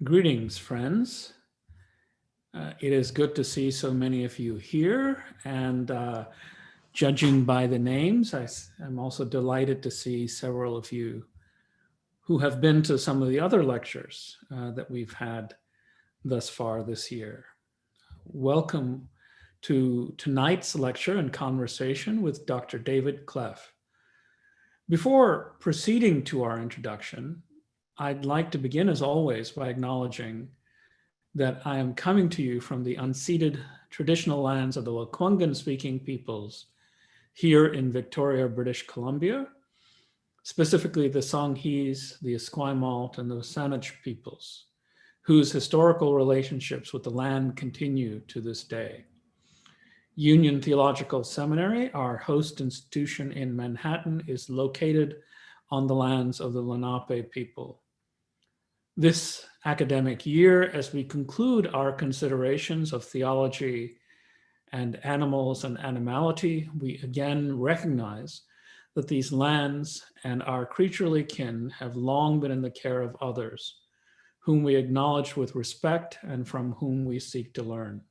Greetings, friends. It is good to see so many of you here, and judging by the names, I'm also delighted to see several of you who have been to some of the other lectures that we've had thus far this year. Welcome to tonight's lecture and conversation with Dr. David Clough. Before proceeding to our introduction, I'd like to begin, as always, by acknowledging that I am coming to you from the unceded traditional lands of the Lekwungen-speaking peoples here in Victoria, British Columbia, specifically the Songhees, the Esquimalt, and the Saanich peoples, whose historical relationships with the land continue to this day. Union Theological Seminary, our host institution in Manhattan, is located on the lands of the Lenape people. This academic year, as we conclude our considerations of theology and animals and animality, we again recognize that these lands and our creaturely kin have long been in the care of others, whom we acknowledge with respect and from whom we seek to learn.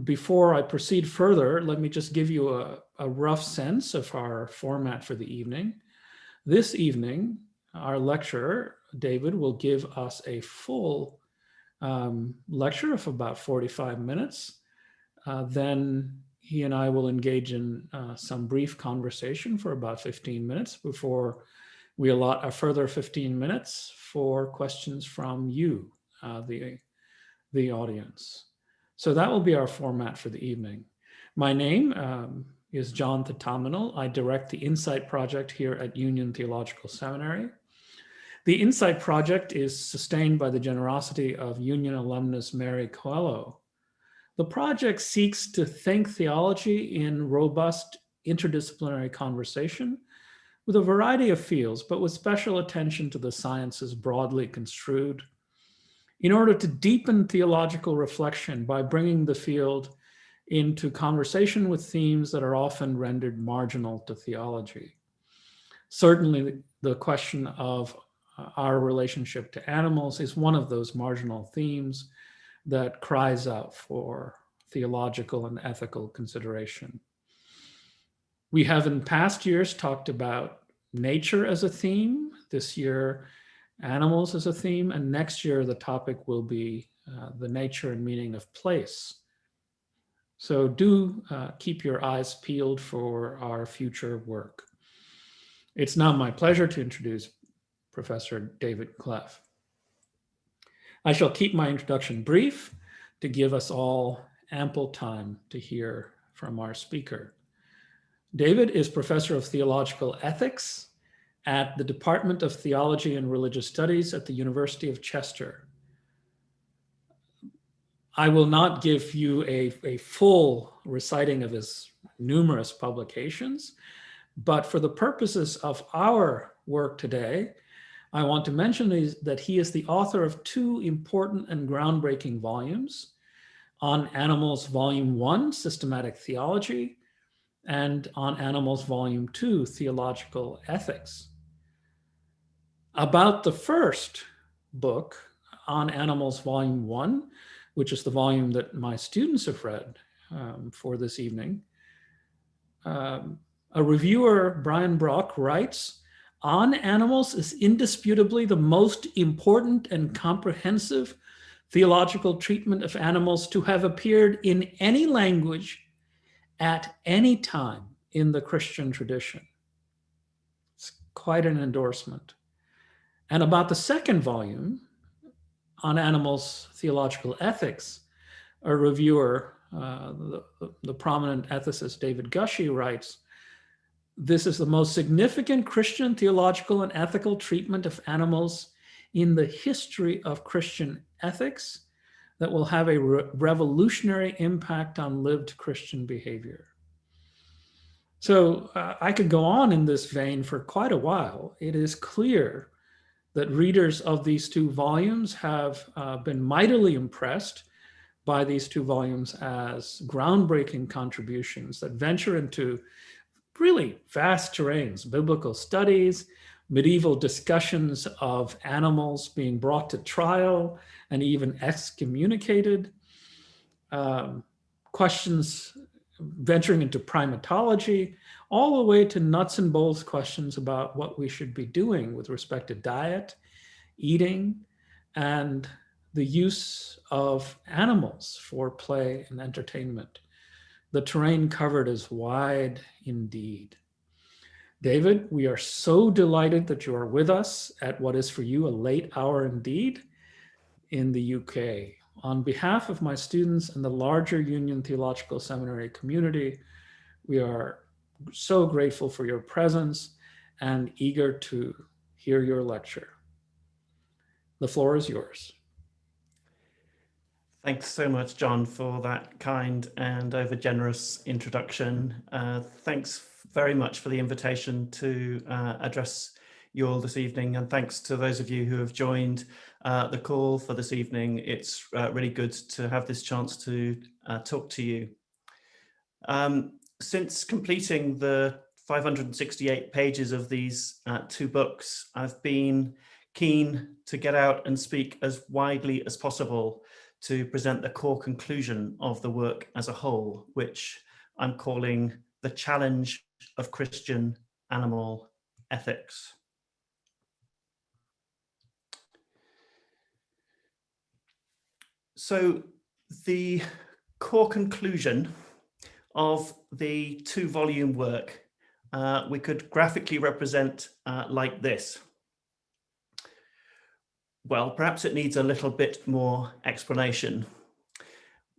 Before I proceed further, let me just give you a rough sense of our format for the evening. This evening, our lecturer, David, will give us a full lecture of about 45 minutes. Then he and I will engage in some brief conversation for about 15 minutes before we allot a further 15 minutes for questions from you, the audience. So that will be our format for the evening. My name is John Thataminal. I direct the Insight Project here at Union Theological Seminary. The Insight Project is sustained by the generosity of Union alumnus Mary Coelho. The project seeks to think theology in robust interdisciplinary conversation with a variety of fields, but with special attention to the sciences broadly construed, in order to deepen theological reflection by bringing the field into conversation with themes that are often rendered marginal to theology. Certainly, the question of our relationship to animals is one of those marginal themes that cries out for theological and ethical consideration. We have in past years talked about nature as a theme. This year, animals as a theme, and next year the topic will be the nature and meaning of place. So do keep your eyes peeled for our future work. It's now my pleasure to introduce Professor David Clough. I shall keep my introduction brief to give us all ample time to hear from our speaker. David is Professor of Theological Ethics at the Department of Theology and Religious Studies at the University of Chester. I will not give you a full reciting of his numerous publications, but for the purposes of our work today, I want to mention that he is the author of two important and groundbreaking volumes: On Animals, Volume 1, Systematic Theology, and On Animals, Volume 2, Theological Ethics. About the first book, On Animals, Volume 1, which is the volume that my students have read for this evening, a reviewer, Brian Brock, writes, "On Animals is indisputably the most important and comprehensive theological treatment of animals to have appeared in any language at any time in the Christian tradition." It's quite an endorsement. And about the second volume, On Animals, Theological Ethics, a reviewer, the prominent ethicist David Gushee, writes, "This is the most significant Christian theological and ethical treatment of animals in the history of Christian ethics that will have a revolutionary impact on lived Christian behavior." So I could go on in this vein for quite a while. It is clear that readers of these two volumes have been mightily impressed by these two volumes as groundbreaking contributions that venture into really vast terrains: biblical studies, medieval discussions of animals being brought to trial and even excommunicated, questions venturing into primatology, all the way to nuts and bolts questions about what we should be doing with respect to diet, eating, and the use of animals for play and entertainment. The terrain covered is wide indeed. David, we are so delighted that you are with us at what is for you a late hour indeed in the UK. On behalf of my students and the larger Union Theological Seminary community, we are so grateful for your presence and eager to hear your lecture. The floor is yours. Thanks so much, John, for that kind and over-generous introduction. Thanks very much for the invitation to address you all this evening, and thanks to those of you who have joined the call for this evening. It's really good to have this chance to talk to you. Since completing the 568 pages of these two books, I've been keen to get out and speak as widely as possible to present the core conclusion of the work as a whole, which I'm calling the challenge of Christian animal ethics. So the core conclusion of the two-volume work we could graphically represent like this. Well, perhaps it needs a little bit more explanation.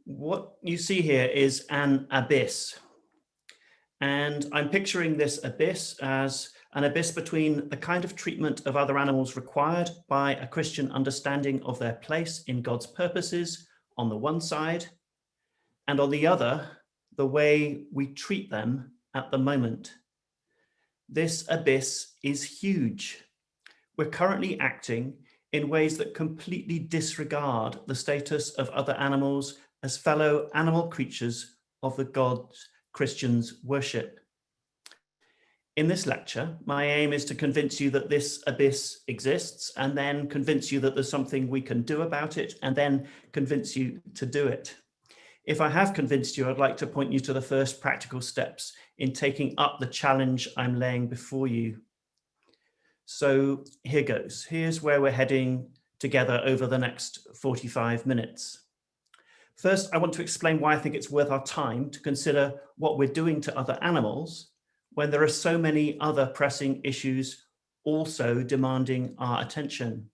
What you see here is an abyss. And I'm picturing this abyss as an abyss between the kind of treatment of other animals required by a Christian understanding of their place in God's purposes on the one side, and on the other, the way we treat them at the moment. This abyss is huge. We're currently acting in ways that completely disregard the status of other animals as fellow animal creatures of the gods Christians worship. In this lecture, my aim is to convince you that this abyss exists, and then convince you that there's something we can do about it, and then convince you to do it. If I have convinced you, I'd like to point you to the first practical steps in taking up the challenge I'm laying before you. So here goes. Here's where we're heading together over the next 45 minutes. First, I want to explain why I think it's worth our time to consider what we're doing to other animals when there are so many other pressing issues also demanding our attention.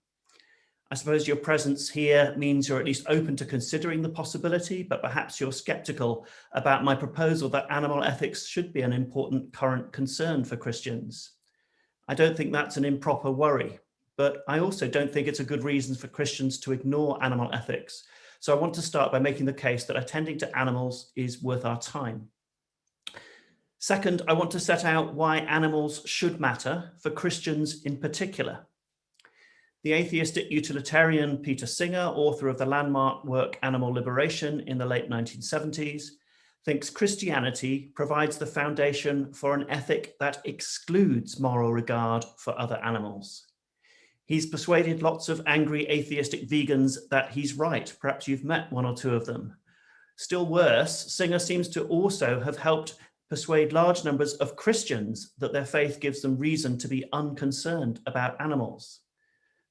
I suppose your presence here means you're at least open to considering the possibility, but perhaps you're skeptical about my proposal that animal ethics should be an important current concern for Christians. I don't think that's an improper worry, but I also don't think it's a good reason for Christians to ignore animal ethics. So I want to start by making the case that attending to animals is worth our time. Second, I want to set out why animals should matter for Christians in particular. The atheistic utilitarian Peter Singer, author of the landmark work Animal Liberation in the late 1970s, thinks Christianity provides the foundation for an ethic that excludes moral regard for other animals. He's persuaded lots of angry atheistic vegans that he's right. Perhaps you've met one or two of them. Still worse, Singer seems to also have helped persuade large numbers of Christians that their faith gives them reason to be unconcerned about animals.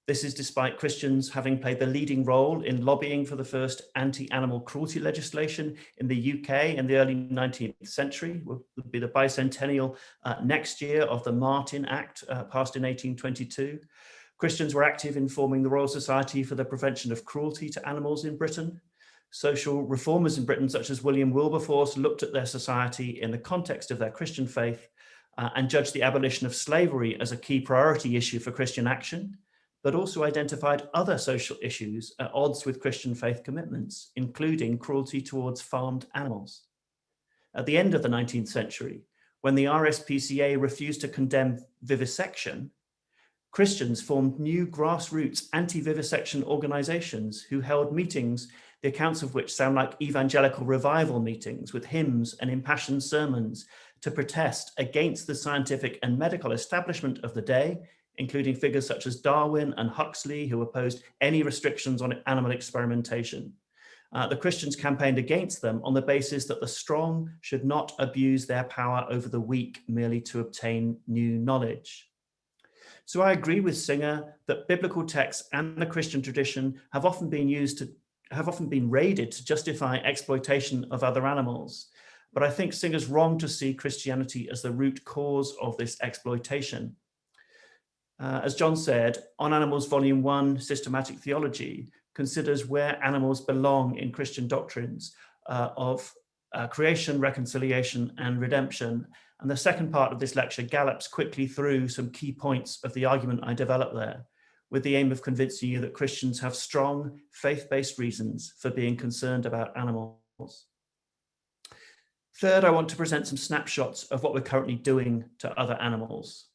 This is despite Christians having played the leading role in lobbying for the first anti-animal cruelty legislation in the UK in the early 19th century. Will be the bicentennial next year of the Martin Act, passed in 1822. Christians were active in forming the Royal Society for the Prevention of Cruelty to Animals in Britain. Social reformers in Britain, such as William Wilberforce, looked at their society in the context of their Christian faith and judged the abolition of slavery as a key priority issue for Christian action, but also identified other social issues at odds with Christian faith commitments, including cruelty towards farmed animals. At the end of the 19th century, when the RSPCA refused to condemn vivisection, Christians formed new grassroots anti-vivisection organizations who held meetings, the accounts of which sound like evangelical revival meetings with hymns and impassioned sermons to protest against the scientific and medical establishment of the day, including figures such as Darwin and Huxley, who opposed any restrictions on animal experimentation. The Christians campaigned against them on the basis that the strong should not abuse their power over the weak merely to obtain new knowledge. So I agree with Singer that biblical texts and the Christian tradition have often been raided to justify exploitation of other animals. But I think Singer's wrong to see Christianity as the root cause of this exploitation. As John said, On Animals, Volume 1, Systematic Theology, considers where animals belong in Christian doctrines of creation, reconciliation, and redemption. And the second part of this lecture gallops quickly through some key points of the argument I developed there, with the aim of convincing you that Christians have strong faith-based reasons for being concerned about animals. Third, I want to present some snapshots of what we're currently doing to other animals.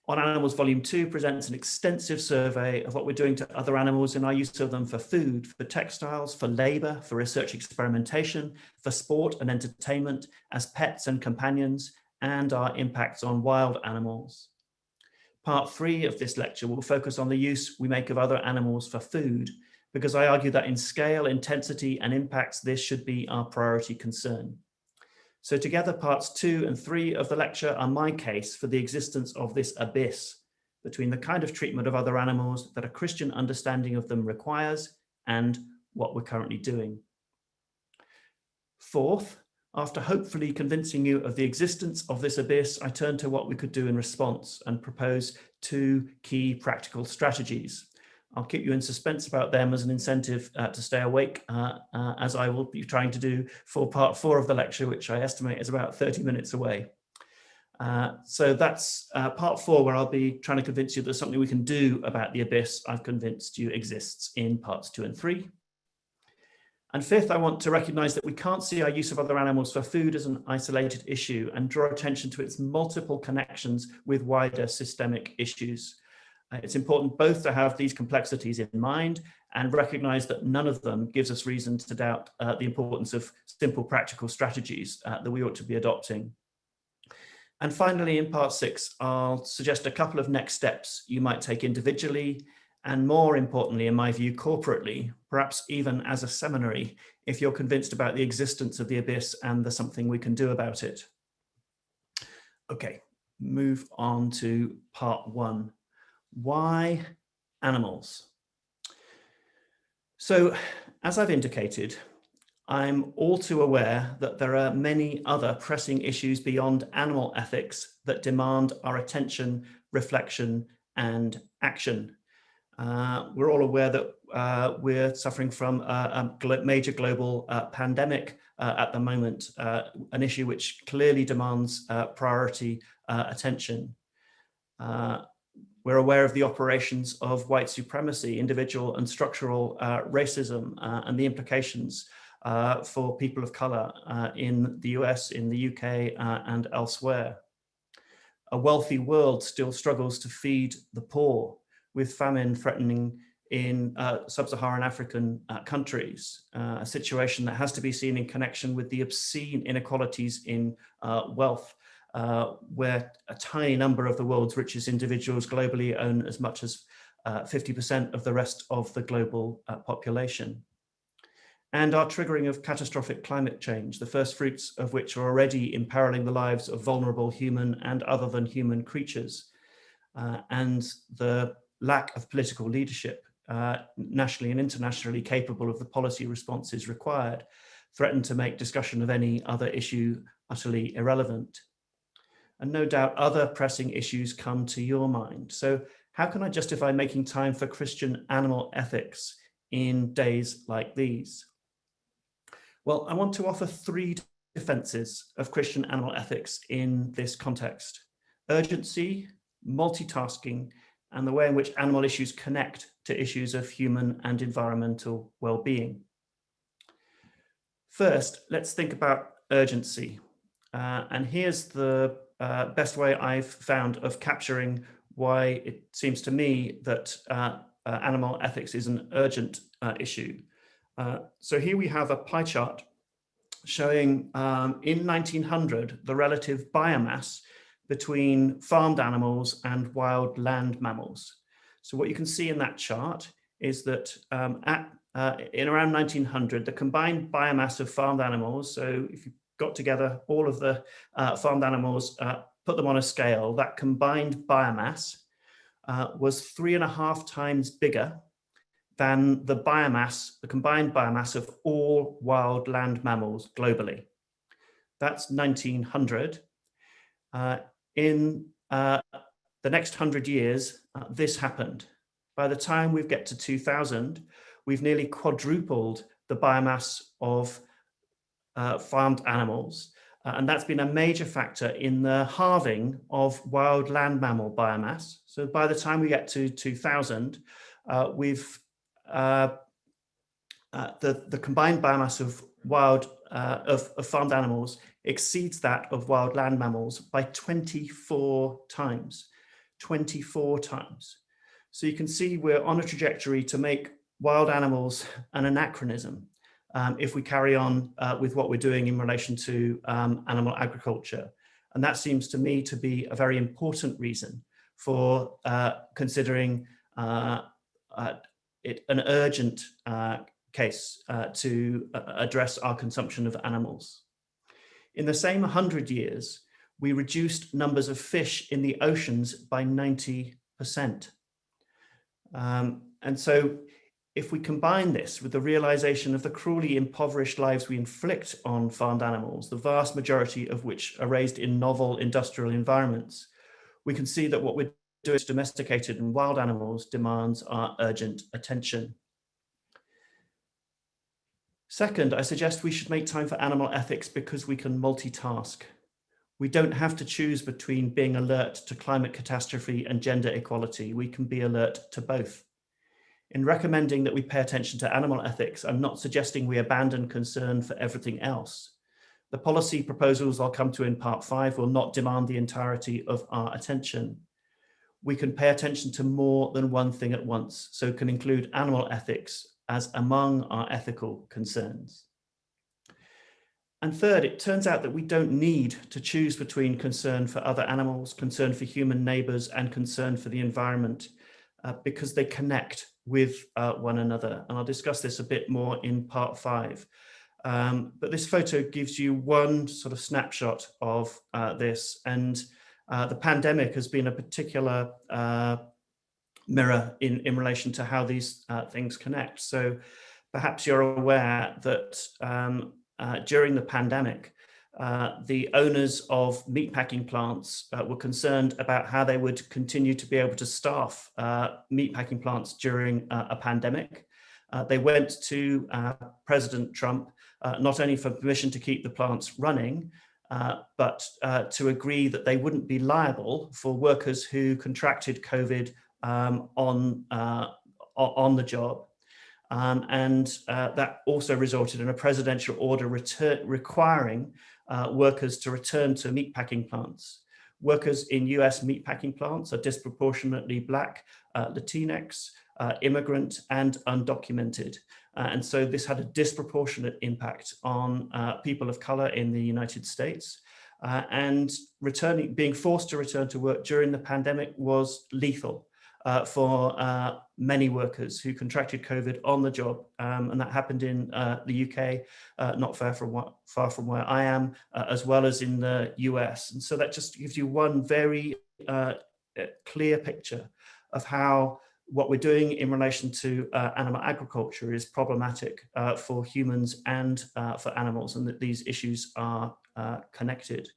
On Animals, Volume 2 presents an extensive survey of what we're doing to other animals in our use of them for food, for textiles, for labor, for research experimentation, for sport and entertainment, as pets and companions, and our impacts on wild animals. Part 3 of this lecture will focus on the use we make of other animals for food, because I argue that in scale, intensity, and impacts, this should be our priority concern. So together, parts 2 and 3 of the lecture are my case for the existence of this abyss between the kind of treatment of other animals that a Christian understanding of them requires and what we're currently doing. Fourth, after hopefully convincing you of the existence of this abyss, I turn to what we could do in response and propose 2 key practical strategies. I'll keep you in suspense about them as an incentive to stay awake, as I will be trying to do for part 4 of the lecture, which I estimate is about 30 minutes away. So that's part 4, where I'll be trying to convince you there's something we can do about the abyss I've convinced you exists in parts 2 and 3. And fifth, I want to recognize that we can't see our use of other animals for food as an isolated issue and draw attention to its multiple connections with wider systemic issues. It's important both to have these complexities in mind and recognize that none of them gives us reason to doubt the importance of simple practical strategies that we ought to be adopting. And finally, in part 6, I'll suggest a couple of next steps you might take individually, and more importantly, in my view, corporately, perhaps even as a seminary, if you're convinced about the existence of the abyss and there's something we can do about it. Okay, move on to part 1. Why animals? So, as I've indicated, I'm all too aware that there are many other pressing issues beyond animal ethics that demand our attention, reflection, and action. We're all aware that we're suffering from a major global pandemic at the moment, an issue which clearly demands priority attention. We're aware of the operations of white supremacy, individual and structural racism, and the implications for people of color in the US, in the UK, and elsewhere. A wealthy world still struggles to feed the poor, with famine threatening in sub-Saharan African countries, a situation that has to be seen in connection with the obscene inequalities in wealth, where a tiny number of the world's richest individuals globally own as much as 50% of the rest of the global population. And our triggering of catastrophic climate change, the first fruits of which are already imperiling the lives of vulnerable human and other than human creatures, and the lack of political leadership, nationally and internationally capable of the policy responses required, threaten to make discussion of any other issue utterly irrelevant. And no doubt other pressing issues come to your mind. So how can I justify making time for Christian animal ethics in days like these? Well, I want to offer 3 defenses of Christian animal ethics in this context: urgency, multitasking, and the way in which animal issues connect to issues of human and environmental well-being. First, let's think about urgency. And here's the best way I've found of capturing why it seems to me that animal ethics is an urgent issue. So here we have a pie chart showing in 1900 the relative biomass between farmed animals and wild land mammals. So what you can see in that chart is that in around 1900, the combined biomass of farmed animals, so if you got together all of the farmed animals, put them on a scale, that combined biomass was 3.5 times bigger than the combined biomass of all wild land mammals globally. That's 1900. In the next 100 years, this happened. By the time we get to 2000, we've nearly quadrupled the biomass of farmed animals. And that's been a major factor in the halving of wild land mammal biomass. So by the time we get to 2000, the combined biomass of farmed animals exceeds that of wild land mammals by 24 times. 24 times. So you can see we're on a trajectory to make wild animals an anachronism if we carry on with what we're doing in relation to animal agriculture. And that seems to me to be a very important reason for considering it an urgent case to address our consumption of animals. In the same 100 years, we reduced numbers of fish in the oceans by 90%. And so if we combine this with the realization of the cruelly impoverished lives we inflict on farmed animals, the vast majority of which are raised in novel industrial environments, we can see that what we're doing to domesticated and wild animals demands our urgent attention. Second, I suggest we should make time for animal ethics because we can multitask. We don't have to choose between being alert to climate catastrophe and gender equality. We can be alert to both. In recommending that we pay attention to animal ethics, I'm not suggesting we abandon concern for everything else. The policy proposals I'll come to in part 5 will not demand the entirety of our attention. We can pay attention to more than one thing at once, so can include animal ethics as among our ethical concerns. And third, it turns out that we don't need to choose between concern for other animals, concern for human neighbors, and concern for the environment because they connect with one another. And I'll discuss this a bit more in part 5. But this photo gives you one sort of snapshot of this. And the pandemic has been a particular mirror in relation to how these things connect. So perhaps you're aware that during the pandemic, the owners of meatpacking plants were concerned about how they would continue to be able to staff meatpacking plants during a pandemic. They went to President Trump not only for permission to keep the plants running, but to agree that they wouldn't be liable for workers who contracted COVID on the job. And that also resulted in a presidential order requiring workers to return to meatpacking plants. Workers in US meatpacking plants are disproportionately Black, Latinx, immigrant, and undocumented. And so this had a disproportionate impact on people of color in the United States. And being forced to return to work during the pandemic was lethal for many workers who contracted COVID on the job. And that happened in the UK, not far from where I am, as well as in the US. And so that just gives you one very clear picture of how what we're doing in relation to animal agriculture is problematic for humans and for animals, and that these issues are connected.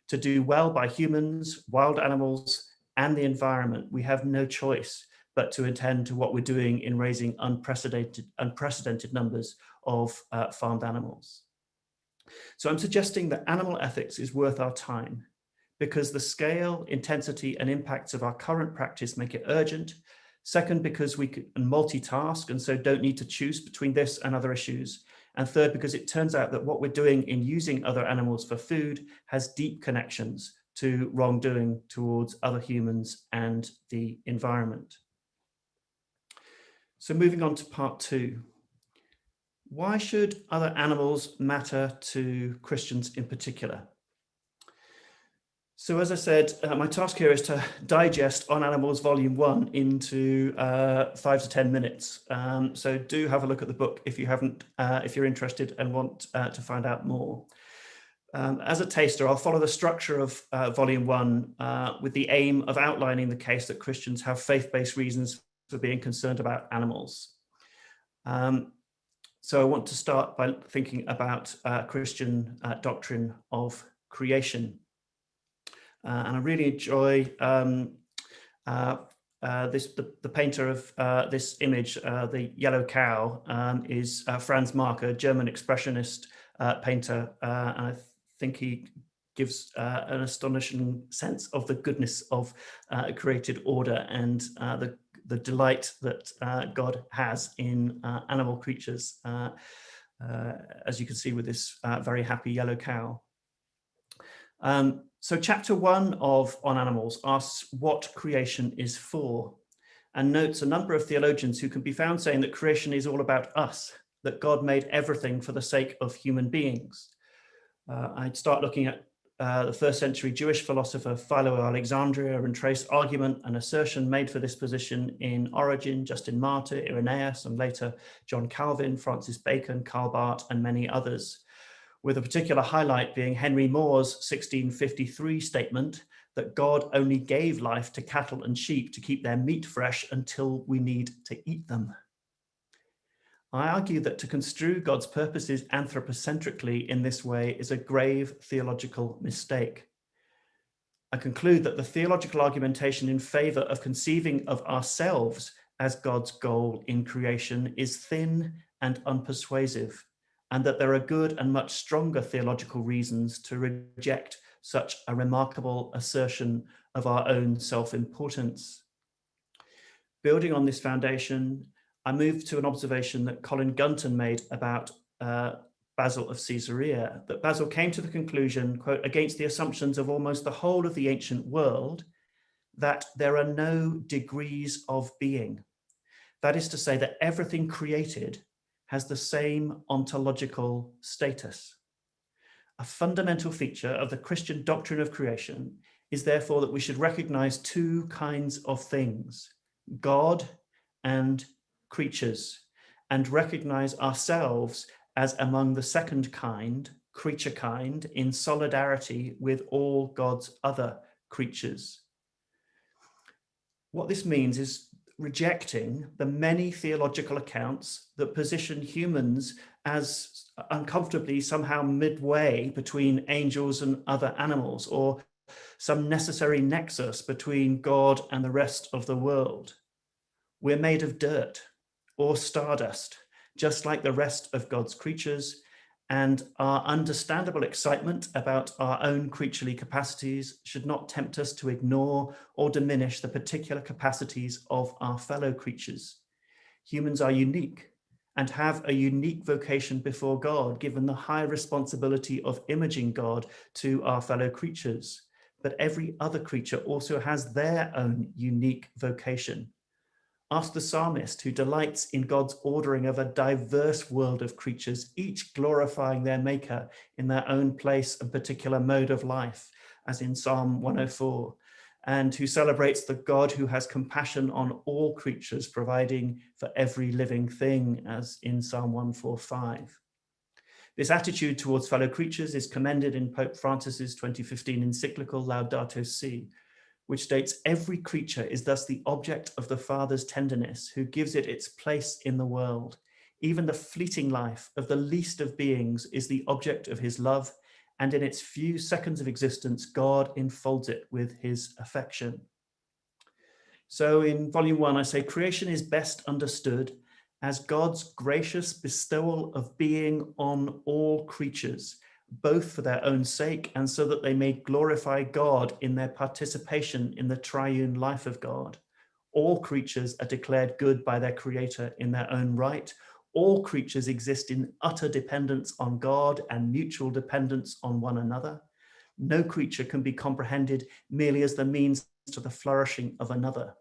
To do well by humans, wild animals, and the environment, we have no choice but to attend to what we're doing in raising unprecedented numbers of farmed animals. So I'm suggesting that animal ethics is worth our time because the scale, intensity, and impacts of our current practice make it urgent. Second, because we can multitask and so don't need to choose between this and other issues. And third, because it turns out that what we're doing in using other animals for food has deep connections to wrongdoing towards other humans and the environment. So moving on to part 2. Why should other animals matter to Christians in particular? So as I said, my task here is to digest On Animals Volume 1 into 5 to 10 minutes. So do have a look at the book if you haven't, if you're interested and want to find out more. As a taster, I'll follow the structure of Volume 1 with the aim of outlining the case that Christians have faith-based reasons for being concerned about animals. So I want to start by thinking about Christian doctrine of creation. And I really enjoy the painter of this image, the yellow cow, is Franz Marc, a German expressionist painter. And I think he gives an astonishing sense of the goodness of created order and the delight that God has in animal creatures, as you can see with this very happy yellow cow. So chapter 1 of On Animals asks what creation is for, and notes a number of theologians who can be found saying that creation is all about us, that God made everything for the sake of human beings. I'd start looking at the first century Jewish philosopher Philo of Alexandria and trace argument and assertion made for this position in Origen, Justin Martyr, Irenaeus, and later John Calvin, Francis Bacon, Karl Barth, and many others, with a particular highlight being Henry Moore's 1653 statement that God only gave life to cattle and sheep to keep their meat fresh until we need to eat them. I argue that to construe God's purposes anthropocentrically in this way is a grave theological mistake. I conclude that the theological argumentation in favor of conceiving of ourselves as God's goal in creation is thin and unpersuasive, and that there are good and much stronger theological reasons to reject such a remarkable assertion of our own self-importance. Building on this foundation, I move to an observation that Colin Gunton made about Basil of Caesarea, that Basil came to the conclusion, quote, against the assumptions of almost the whole of the ancient world, that there are no degrees of being. That is to say that everything created has the same ontological status. A fundamental feature of the Christian doctrine of creation is therefore that we should recognize two kinds of things, God and creatures, and recognize ourselves as among the second kind, creature kind, in solidarity with all God's other creatures. What this means is rejecting the many theological accounts that position humans as uncomfortably somehow midway between angels and other animals, or some necessary nexus between God and the rest of the world. We're made of dirt or stardust, just like the rest of God's creatures, and our understandable excitement about our own creaturely capacities should not tempt us to ignore or diminish the particular capacities of our fellow creatures. Humans are unique and have a unique vocation before God, given the high responsibility of imaging God to our fellow creatures. But every other creature also has their own unique vocation. Ask the psalmist, who delights in God's ordering of a diverse world of creatures, each glorifying their maker in their own place and particular mode of life, as in Psalm 104, and who celebrates the God who has compassion on all creatures, providing for every living thing, as in Psalm 145. This attitude towards fellow creatures is commended in Pope Francis's 2015 encyclical Laudato Si, which states every creature is thus the object of the Father's tenderness, who gives it its place in the world. Even the fleeting life of the least of beings is the object of his love, and in its few seconds of existence, God enfolds it with his affection. So in volume 1, I say creation is best understood as God's gracious bestowal of being on all creatures, both for their own sake and so that they may glorify God in their participation in the triune life of God. All creatures are declared good by their creator in their own right. All creatures exist in utter dependence on God and mutual dependence on one another. No creature can be comprehended merely as the means to the flourishing of another.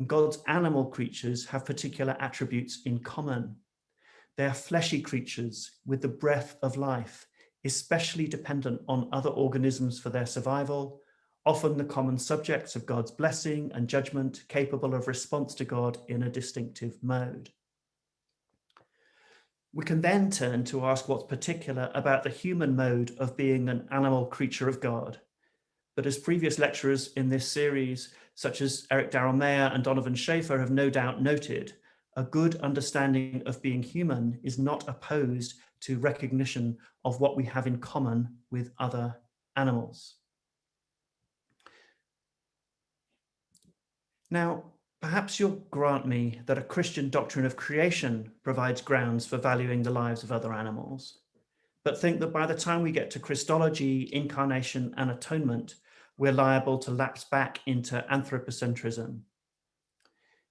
God's animal creatures have particular attributes in common. They are fleshy creatures with the breath of life, especially dependent on other organisms for their survival, often the common subjects of God's blessing and judgment, capable of response to God in a distinctive mode. We can then turn to ask what's particular about the human mode of being an animal creature of God. But as previous lecturers in this series, such as Eric Darrell Mayer and Donovan Schaefer, have no doubt noted, a good understanding of being human is not opposed to recognition of what we have in common with other animals. Now, perhaps you'll grant me that a Christian doctrine of creation provides grounds for valuing the lives of other animals, but think that by the time we get to Christology, incarnation, and atonement, we're liable to lapse back into anthropocentrism.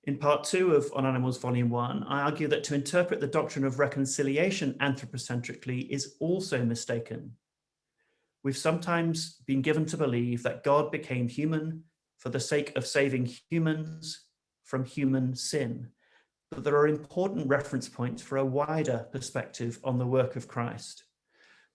In part 2 of On Animals, Volume 1, I argue that to interpret the doctrine of reconciliation anthropocentrically is also mistaken. We've sometimes been given to believe that God became human for the sake of saving humans from human sin, but there are important reference points for a wider perspective on the work of Christ.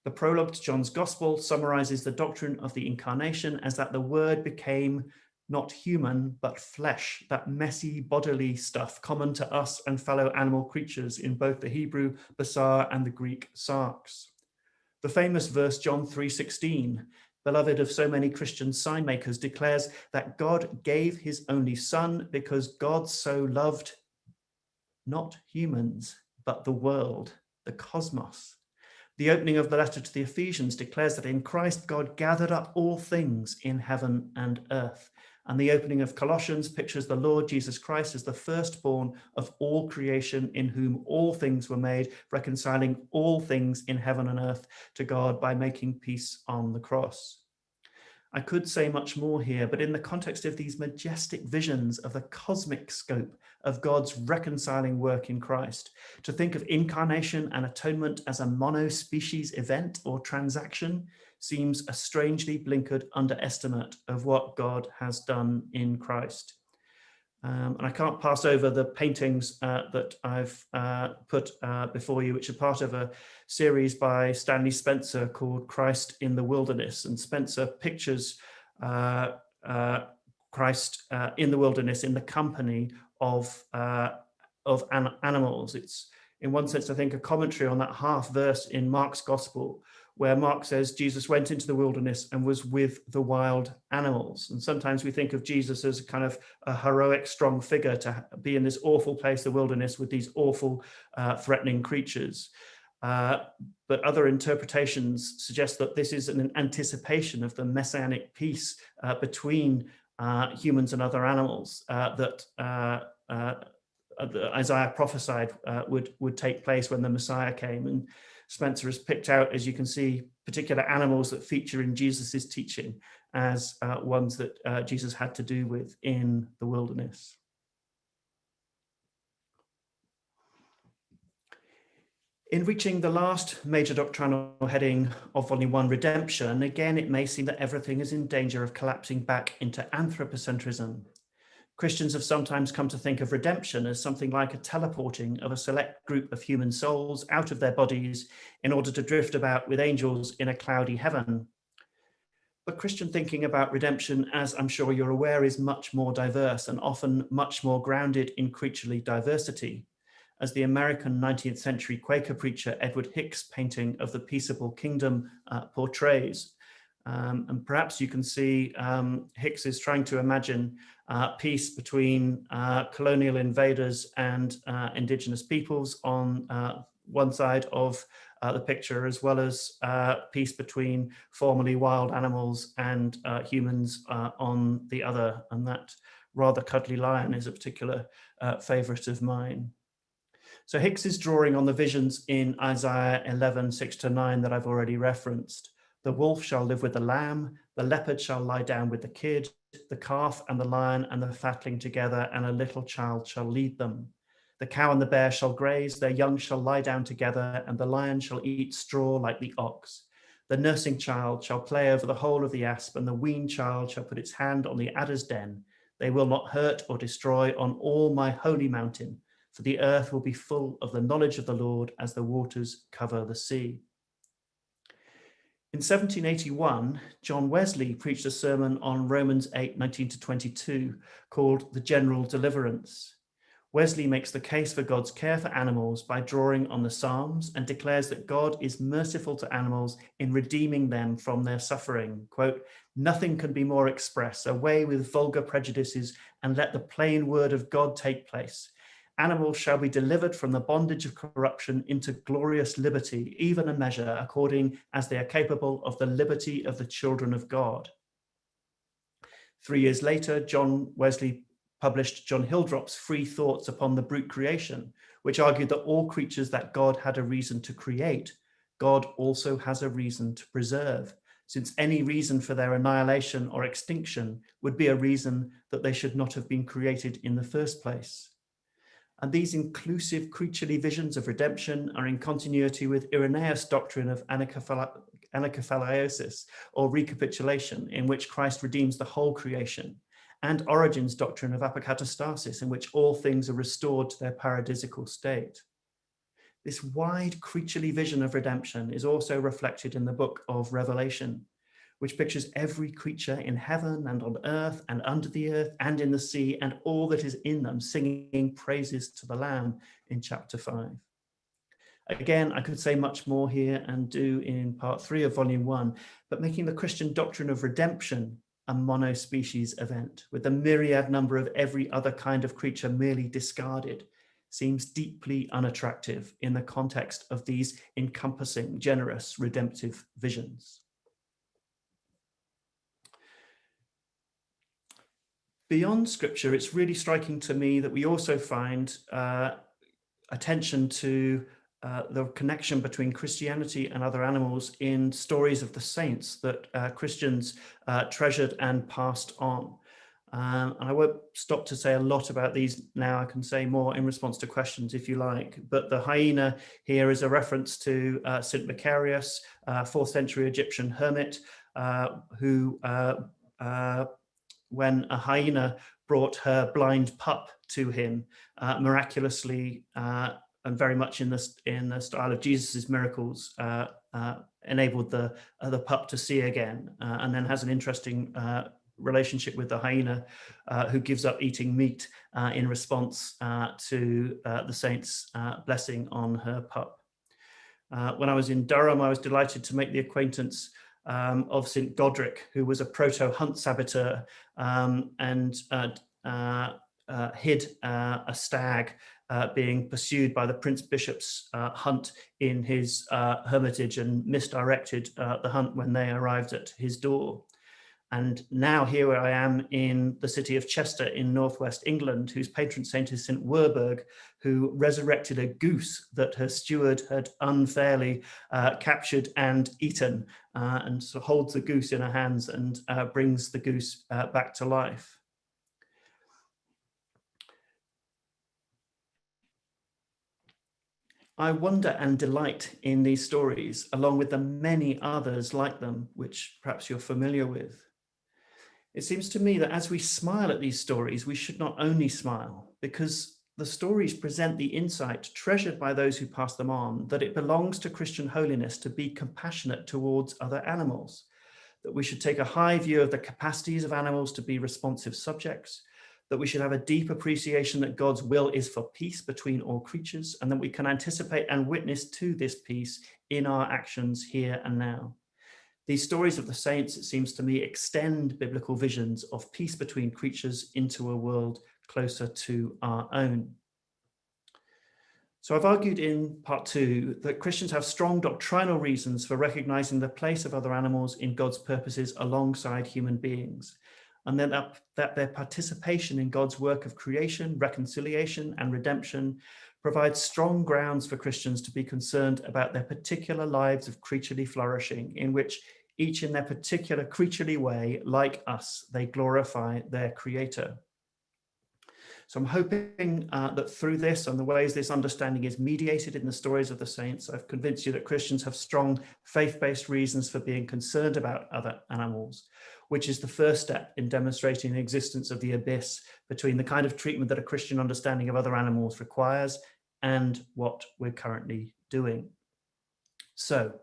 The prologue to John's Gospel summarizes the doctrine of the incarnation as that the Word became not human, but flesh, that messy bodily stuff common to us and fellow animal creatures in both the Hebrew basar and the Greek sarx. The famous verse John 3:16, beloved of so many Christian sign makers, declares that God gave his only Son because God so loved not humans, but the world, the cosmos. The opening of the letter to the Ephesians declares that in Christ God gathered up all things in heaven and earth. And the opening of Colossians pictures the Lord Jesus Christ as the firstborn of all creation, in whom all things were made, reconciling all things in heaven and earth to God by making peace on the cross. I could say much more here, but in the context of these majestic visions of the cosmic scope of God's reconciling work in Christ, to think of incarnation and atonement as a monospecies event or transaction seems a strangely blinkered underestimate of what God has done in Christ. And I can't pass over the paintings that I've put before you, which are part of a series by Stanley Spencer called Christ in the Wilderness. And Spencer pictures Christ in the wilderness in the company of animals. It's, in one sense, I think, a commentary on that half verse in Mark's Gospel, where Mark says Jesus went into the wilderness and was with the wild animals. And sometimes we think of Jesus as kind of a heroic, strong figure to be in this awful place, the wilderness, with these awful, threatening creatures. But other interpretations suggest that this is an anticipation of the messianic peace between humans and other animals that Isaiah prophesied would take place when the Messiah came. And Spencer has picked out, as you can see, particular animals that feature in Jesus's teaching as ones that Jesus had to do with in the wilderness. In reaching the last major doctrinal heading of Volume 1, Redemption, again, it may seem that everything is in danger of collapsing back into anthropocentrism. Christians have sometimes come to think of redemption as something like a teleporting of a select group of human souls out of their bodies in order to drift about with angels in a cloudy heaven. But Christian thinking about redemption, as I'm sure you're aware, is much more diverse and often much more grounded in creaturely diversity, as the American 19th century Quaker preacher Edward Hicks' painting of the Peaceable Kingdom portrays. And perhaps you can see Hicks is trying to imagine peace between colonial invaders and indigenous peoples on one side of the picture, as well as peace between formerly wild animals and humans on the other. And that rather cuddly lion is a particular favorite of mine. So Hicks is drawing on the visions in Isaiah 11:6-9 that I've already referenced. The wolf shall live with the lamb, the leopard shall lie down with the kid, the calf and the lion and the fatling together, and a little child shall lead them. The cow and the bear shall graze, their young shall lie down together, and the lion shall eat straw like the ox. The nursing child shall play over the hole of the asp, and the weaned child shall put its hand on the adder's den. They will not hurt or destroy on all my holy mountain, for the earth will be full of the knowledge of the Lord as the waters cover the sea. In 1781, John Wesley preached a sermon on Romans 8:19-22 called The General Deliverance. Wesley makes the case for God's care for animals by drawing on the Psalms and declares that God is merciful to animals in redeeming them from their suffering. Quote, "Nothing can be more express. Away with vulgar prejudices and let the plain word of God take place. Animals shall be delivered from the bondage of corruption into glorious liberty, even a measure, according as they are capable of the liberty of the children of God." 3 years later, John Wesley published John Hildrop's Free Thoughts upon the Brute Creation, which argued that all creatures that God had a reason to create, God also has a reason to preserve, since any reason for their annihilation or extinction would be a reason that they should not have been created in the first place. And these inclusive creaturely visions of redemption are in continuity with Irenaeus' doctrine of anakephaliosis, or recapitulation, in which Christ redeems the whole creation, and Origen's doctrine of apokatastasis, in which all things are restored to their paradisical state. This wide creaturely vision of redemption is also reflected in the book of Revelation, which pictures every creature in heaven and on earth and under the earth and in the sea and all that is in them singing praises to the Lamb in chapter 5. Again, I could say much more here and do in part 3 of volume 1, but making the Christian doctrine of redemption a monospecies event with the myriad number of every other kind of creature merely discarded seems deeply unattractive in the context of these encompassing, generous, redemptive visions. Beyond scripture, it's really striking to me that we also find attention to the connection between Christianity and other animals in stories of the saints that Christians treasured and passed on. And I won't stop to say a lot about these now. I can say more in response to questions if you like. But the hyena here is a reference to St. Macarius, 4th century Egyptian hermit, who when a hyena brought her blind pup to him, miraculously and very much in the style of Jesus's miracles, enabled the pup to see again, and then has an interesting relationship with the hyena, who gives up eating meat in response to the saint's blessing on her pup. When I was in Durham, I was delighted to make the acquaintance of St. Godric, who was a proto-hunt saboteur and hid a stag being pursued by the Prince Bishop's hunt in his hermitage and misdirected the hunt when they arrived at his door. And now here I am in the city of Chester in northwest England, whose patron saint is St. Werburgh, who resurrected a goose that her steward had unfairly captured and eaten, and so holds the goose in her hands and brings the goose back to life. I wonder and delight in these stories, along with the many others like them, which perhaps you're familiar with. It seems to me that as we smile at these stories, we should not only smile, because the stories present the insight treasured by those who pass them on, that it belongs to Christian holiness to be compassionate towards other animals, that we should take a high view of the capacities of animals to be responsive subjects, that we should have a deep appreciation that God's will is for peace between all creatures, and that we can anticipate and witness to this peace in our actions here and now. These stories of the saints, it seems to me, extend biblical visions of peace between creatures into a world closer to our own. So I've argued in part 2 that Christians have strong doctrinal reasons for recognizing the place of other animals in God's purposes alongside human beings, and that their participation in God's work of creation, reconciliation, and redemption provides strong grounds for Christians to be concerned about their particular lives of creaturely flourishing, in which each in their particular creaturely way, like us, they glorify their Creator. So I'm hoping that through this and the ways this understanding is mediated in the stories of the saints, I've convinced you that Christians have strong faith-based reasons for being concerned about other animals, which is the first step in demonstrating the existence of the abyss between the kind of treatment that a Christian understanding of other animals requires and what we're currently doing. So,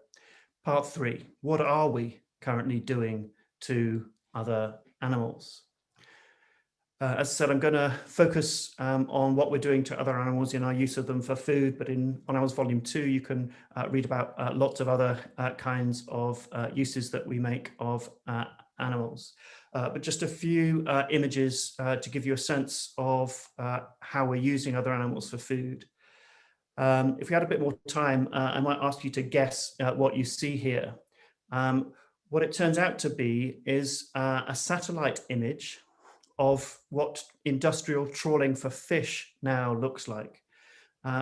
Part 3, what are we currently doing to other animals? As I said, I'm going to focus on what we're doing to other animals in our use of them for food, but on Animals Volume 2, you can read about lots of other kinds of uses that we make of animals. But just a few images to give you a sense of how we're using other animals for food. If we had a bit more time, I might ask you to guess what you see here. What it turns out to be is a satellite image of what industrial trawling for fish now looks like.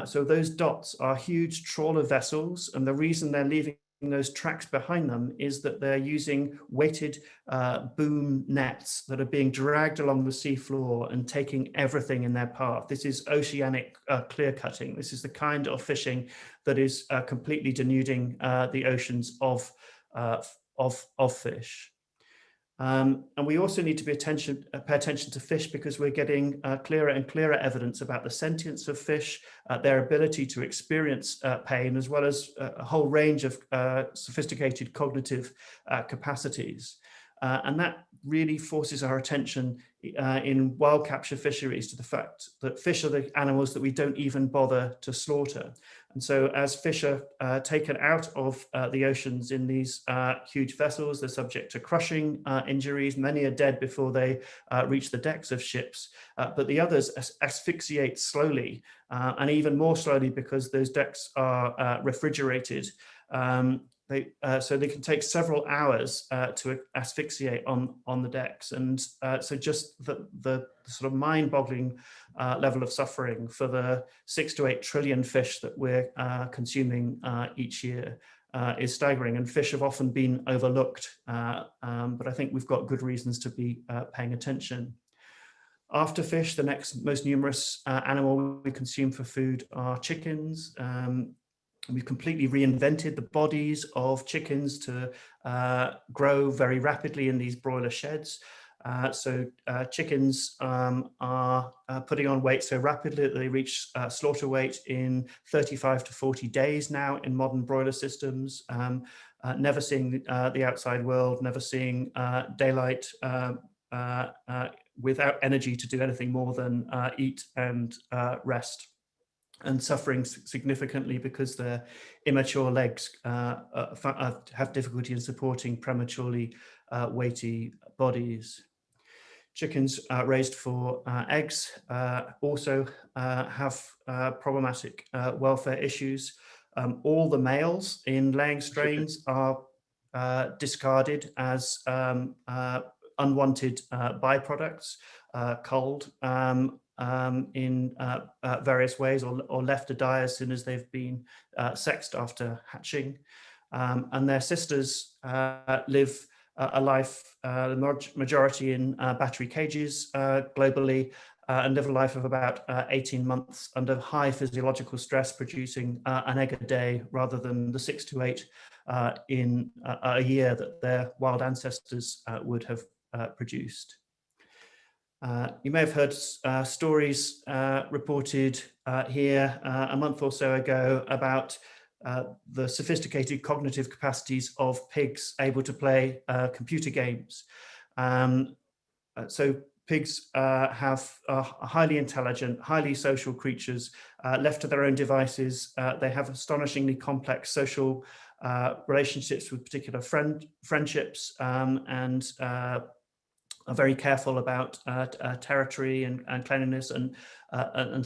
So those dots are huge trawler vessels, and the reason they're leaving those tracks behind them is that they're using weighted boom nets that are being dragged along the seafloor and taking everything in their path. This is oceanic clear cutting. This is the kind of fishing that is completely denuding the oceans of fish. And we also need to pay attention to fish because we're getting clearer and clearer evidence about the sentience of fish, their ability to experience pain, as well as a whole range of sophisticated cognitive capacities. And that really forces our attention in wild capture fisheries to the fact that fish are the animals that we don't even bother to slaughter. And so as fish are taken out of the oceans in these huge vessels, they're subject to crushing injuries. Many are dead before they reach the decks of ships, but the others asphyxiate slowly, and even more slowly because those decks are refrigerated. So they can take several hours to asphyxiate on the decks. And so just the sort of mind-boggling level of suffering for the 6 to 8 trillion fish that we're consuming each year is staggering. And fish have often been overlooked, but I think we've got good reasons to be paying attention. After fish, the next most numerous animal we consume for food are chickens. We've completely reinvented the bodies of chickens to grow very rapidly in these broiler sheds. So chickens are putting on weight so rapidly that they reach slaughter weight in 35 to 40 days now in modern broiler systems, never seeing the outside world, never seeing daylight, without energy to do anything more than eat and rest, and suffering significantly because their immature legs have difficulty in supporting prematurely weighty bodies. Chickens raised for eggs also have problematic welfare issues. All the males in laying strains are discarded as unwanted byproducts, culled in various ways, or left to die as soon as they've been sexed after hatching. And their sisters live a life, the majority in battery cages globally, and live a life of about 18 months under high physiological stress, producing an egg a day rather than the 6 to 8 in a year that their wild ancestors would have produced. You may have heard stories reported here a month or so ago about the sophisticated cognitive capacities of pigs able to play computer games. So pigs are highly intelligent, highly social creatures. Left to their own devices, they have astonishingly complex social relationships with particular friendships, and are very careful about territory and cleanliness and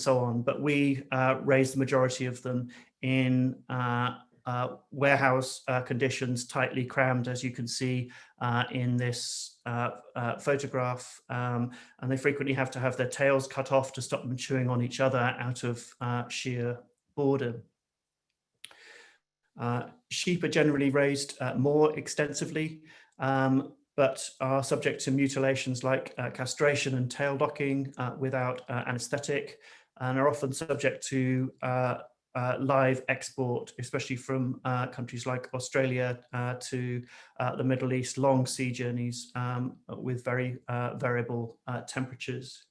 so on. But we raise the majority of them in warehouse conditions, tightly crammed, as you can see in this photograph. And they frequently have to have their tails cut off to stop them chewing on each other out of sheer boredom. Sheep are generally raised more extensively, but are subject to mutilations like castration and tail docking without anesthetic, and are often subject to live export, especially from countries like Australia to the Middle East, long sea journeys with very variable temperatures.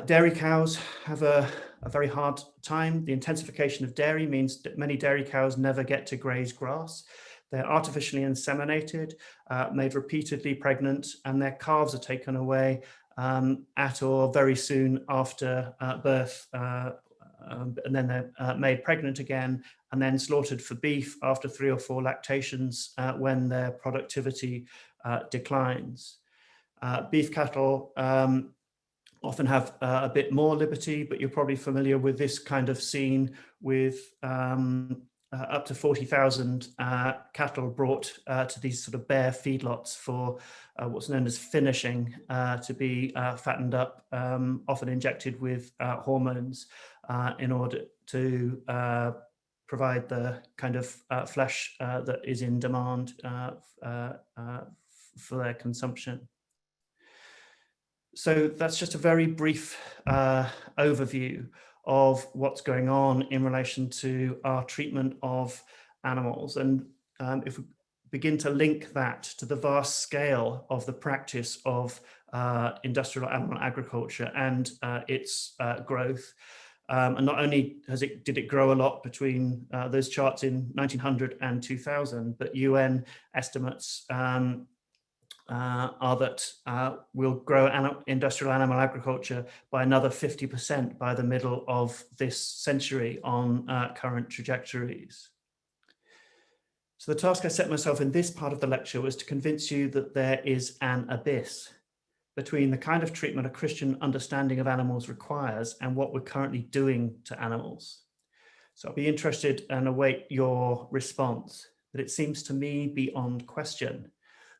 Dairy cows have a very hard time. The intensification of dairy means that many dairy cows never get to graze grass. They're artificially inseminated, made repeatedly pregnant, and their calves are taken away at or very soon after birth, and then they're made pregnant again, and then slaughtered for beef after 3 or 4 lactations when their productivity declines. Beef cattle often have a bit more liberty, but you're probably familiar with this kind of scene with up to 40,000 cattle brought to these sort of bare feedlots for what's known as finishing, to be fattened up, often injected with hormones in order to provide the kind of flesh that is in demand for their consumption. So that's just a very brief overview of what's going on in relation to our treatment of animals. And if we begin to link that to the vast scale of the practice of industrial animal agriculture and its growth, and not only did it grow a lot between those charts in 1900 and 2000, but UN estimates are that we'll grow industrial animal agriculture by another 50% by the middle of this century on current trajectories. So the task I set myself in this part of the lecture was to convince you that there is an abyss between the kind of treatment a Christian understanding of animals requires and what we're currently doing to animals. So I'll be interested and await your response, but it seems to me beyond question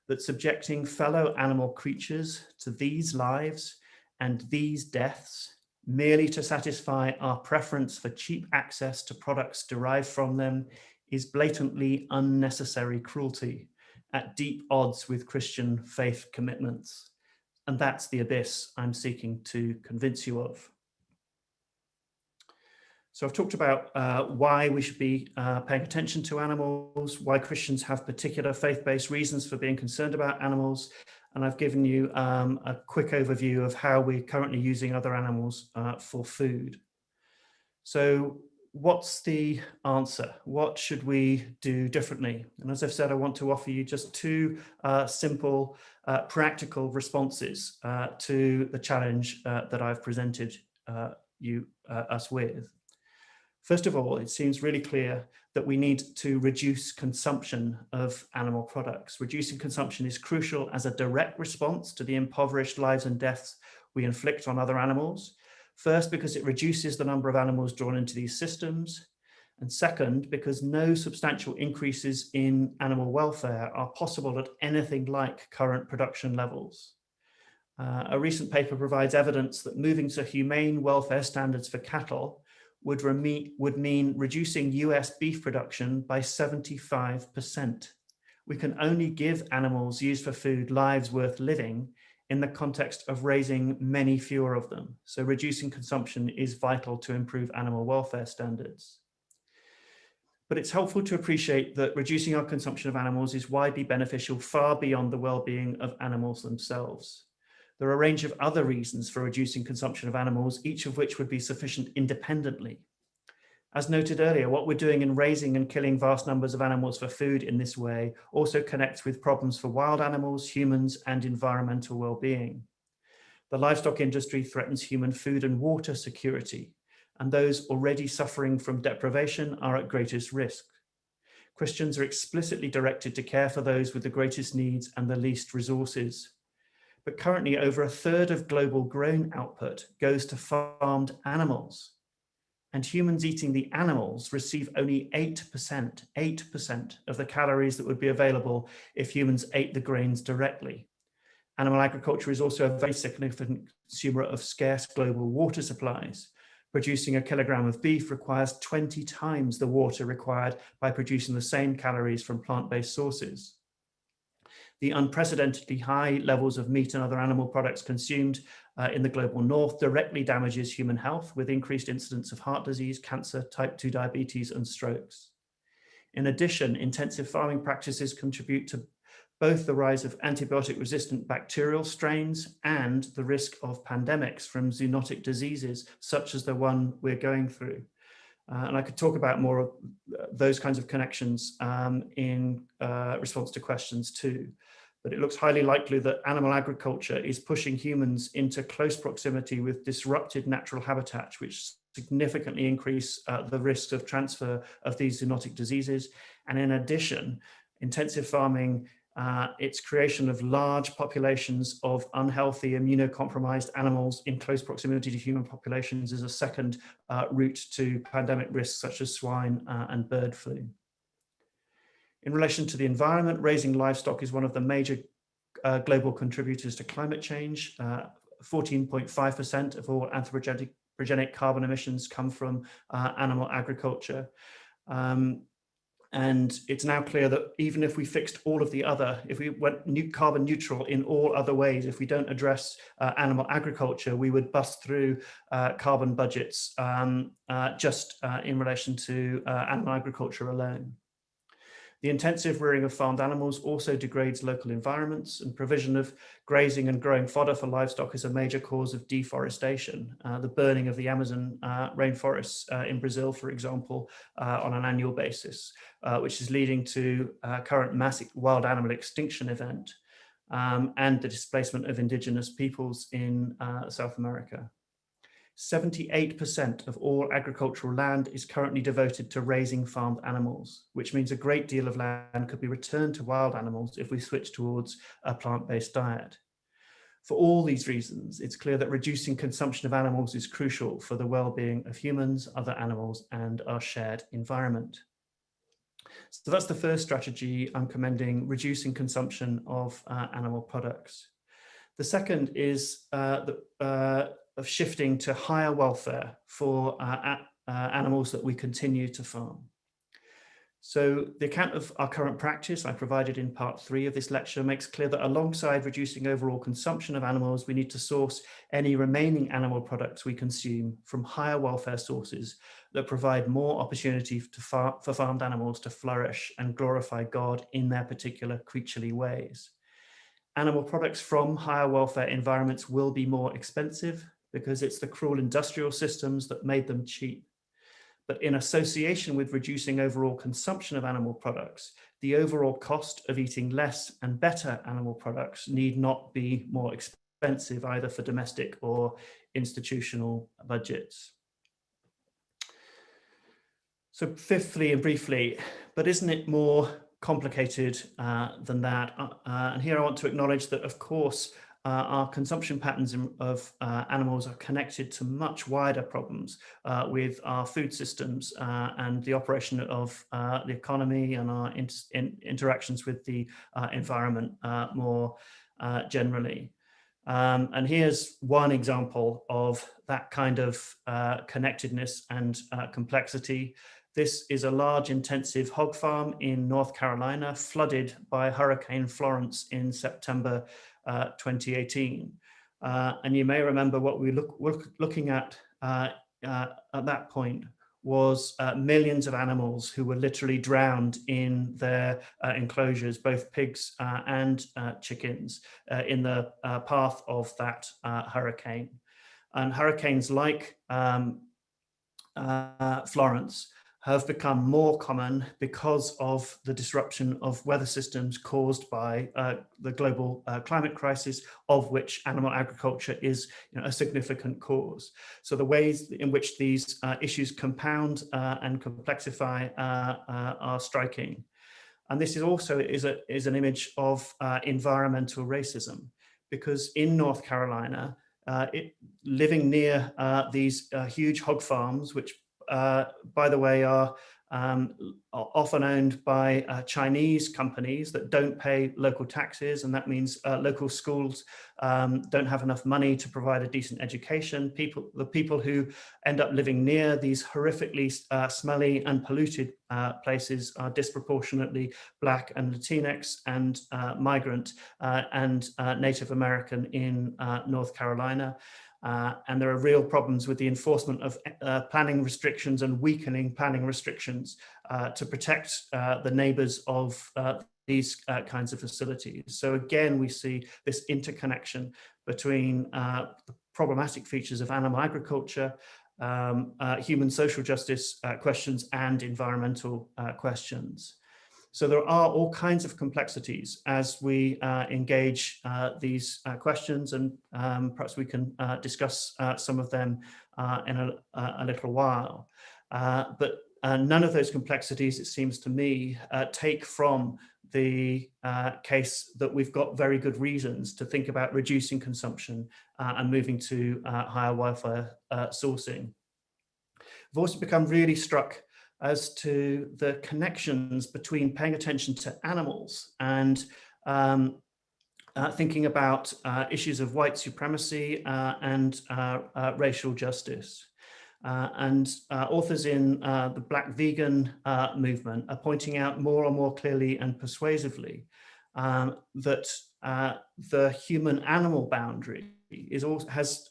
that subjecting fellow animal creatures to these lives and these deaths merely to satisfy our preference for cheap access to products derived from them is blatantly unnecessary cruelty at deep odds with Christian faith commitments. And that's the abyss I'm seeking to convince you of. So I've talked about why we should be paying attention to animals, why Christians have particular faith-based reasons for being concerned about animals, and I've given you a quick overview of how we're currently using other animals for food. So what's the answer? What should we do differently? And as I've said, I want to offer you just 2 simple, practical responses to the challenge that I've presented us with. First of all, it seems really clear that we need to reduce consumption of animal products. Reducing consumption is crucial as a direct response to the impoverished lives and deaths we inflict on other animals. First, because it reduces the number of animals drawn into these systems. And second, because no substantial increases in animal welfare are possible at anything like current production levels. A recent paper provides evidence that moving to humane welfare standards for cattle would mean reducing US beef production by 75%. We can only give animals used for food lives worth living in the context of raising many fewer of them. So reducing consumption is vital to improve animal welfare standards. But it's helpful to appreciate that reducing our consumption of animals is widely beneficial far beyond the well-being of animals themselves. There are a range of other reasons for reducing consumption of animals, each of which would be sufficient independently. As noted earlier, what we're doing in raising and killing vast numbers of animals for food in this way also connects with problems for wild animals, humans, and environmental well-being. The livestock industry threatens human food and water security, and those already suffering from deprivation are at greatest risk. Christians are explicitly directed to care for those with the greatest needs and the least resources. But currently over 1/3 of global grain output goes to farmed animals, and humans eating the animals receive only 8% of the calories that would be available if humans ate the grains directly. Animal agriculture is also a very significant consumer of scarce global water supplies. Producing a kilogram of beef requires 20 times the water required by producing the same calories from plant-based sources. The unprecedentedly high levels of meat and other animal products consumed in the global north directly damages human health with increased incidence of heart disease, cancer, type 2 diabetes, and strokes. In addition, intensive farming practices contribute to both the rise of antibiotic-resistant bacterial strains and the risk of pandemics from zoonotic diseases, such as the one we're going through. And I could talk about more of those kinds of connections in response to questions too. But it looks highly likely that animal agriculture is pushing humans into close proximity with disrupted natural habitats, which significantly increase the risks of transfer of these zoonotic diseases. And in addition, intensive farming, its creation of large populations of unhealthy, immunocompromised animals in close proximity to human populations is a second route to pandemic risks such as swine and bird flu. In relation to the environment, raising livestock is one of the major global contributors to climate change. 14.5% of all anthropogenic carbon emissions come from animal agriculture. And it's now clear that even if we fixed all of the other, if we went carbon neutral in all other ways, if we don't address animal agriculture, we would bust through carbon budgets just in relation to animal agriculture alone. The intensive rearing of farmed animals also degrades local environments, and provision of grazing and growing fodder for livestock is a major cause of deforestation. The burning of the Amazon rainforests in Brazil, for example, on an annual basis, which is leading to current massive wild animal extinction event and the displacement of indigenous peoples in South America. 78% of all agricultural land is currently devoted to raising farmed animals, which means a great deal of land could be returned to wild animals if we switch towards a plant-based diet. For all these reasons, it's clear that reducing consumption of animals is crucial for the well-being of humans, other animals, and our shared environment. So that's the first strategy I'm commending, reducing consumption of animal products. The second is of shifting to higher welfare for animals that we continue to farm. So the account of our current practice I provided in part 3 of this lecture makes clear that alongside reducing overall consumption of animals, we need to source any remaining animal products we consume from higher welfare sources that provide more opportunity for farmed animals to flourish and glorify God in their particular creaturely ways. Animal products from higher welfare environments will be more expensive because it's the cruel industrial systems that made them cheap. But in association with reducing overall consumption of animal products, the overall cost of eating less and better animal products need not be more expensive either for domestic or institutional budgets. So fifthly and briefly, but isn't it more complicated than that? And here I want to acknowledge that, of course, our consumption patterns of animals are connected to much wider problems with our food systems and the operation of the economy and our interactions with the environment more generally. And here's one example of that kind of connectedness and complexity. This is a large intensive hog farm in North Carolina, flooded by Hurricane Florence in September 2018. And you may remember what we were looking at that point was millions of animals who were literally drowned in their enclosures, both pigs and chickens, in the path of that hurricane. And hurricanes like Florence have become more common because of the disruption of weather systems caused by the global climate crisis, of which animal agriculture is a significant cause. So the ways in which these issues compound and complexify are striking. And this is also an image of environmental racism, because in North Carolina, living near these huge hog farms, which by the way, are often owned by Chinese companies that don't pay local taxes, and that means local schools don't have enough money to provide a decent education. The people who end up living near these horrifically smelly and polluted places are disproportionately Black and Latinx and migrant and Native American in North Carolina. And there are real problems with the enforcement of planning restrictions and weakening planning restrictions to protect the neighbors of these kinds of facilities. So again, we see this interconnection between the problematic features of animal agriculture, human social justice questions, and environmental questions. So there are all kinds of complexities as we engage these questions, and perhaps we can discuss some of them in a little while. But none of those complexities, it seems to me, take from the case that we've got very good reasons to think about reducing consumption and moving to higher welfare sourcing. I've also become really struck as to the connections between paying attention to animals and thinking about issues of white supremacy and racial justice. Authors in the Black vegan movement are pointing out more and more clearly and persuasively that the human-animal boundary has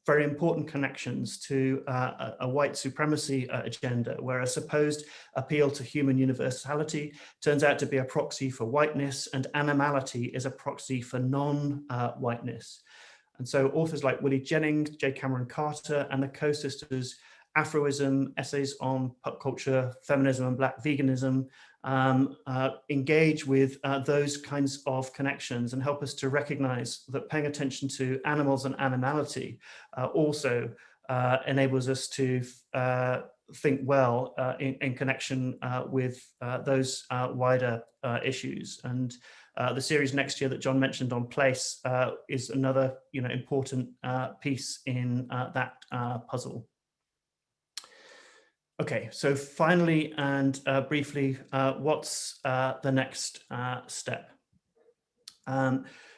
very important connections to a white supremacy agenda, where a supposed appeal to human universality turns out to be a proxy for whiteness, and animality is a proxy for non-whiteness. And so authors like Willie Jennings, J. Cameron Carter, and the co-sisters Afroism, Essays on Pop Culture, Feminism, and Black Veganism engage with those kinds of connections and help us to recognize that paying attention to animals and animality also enables us to think well in connection with those wider issues. And the series next year that John mentioned on place is another important piece in that puzzle. Okay, so finally and briefly, what's the next step?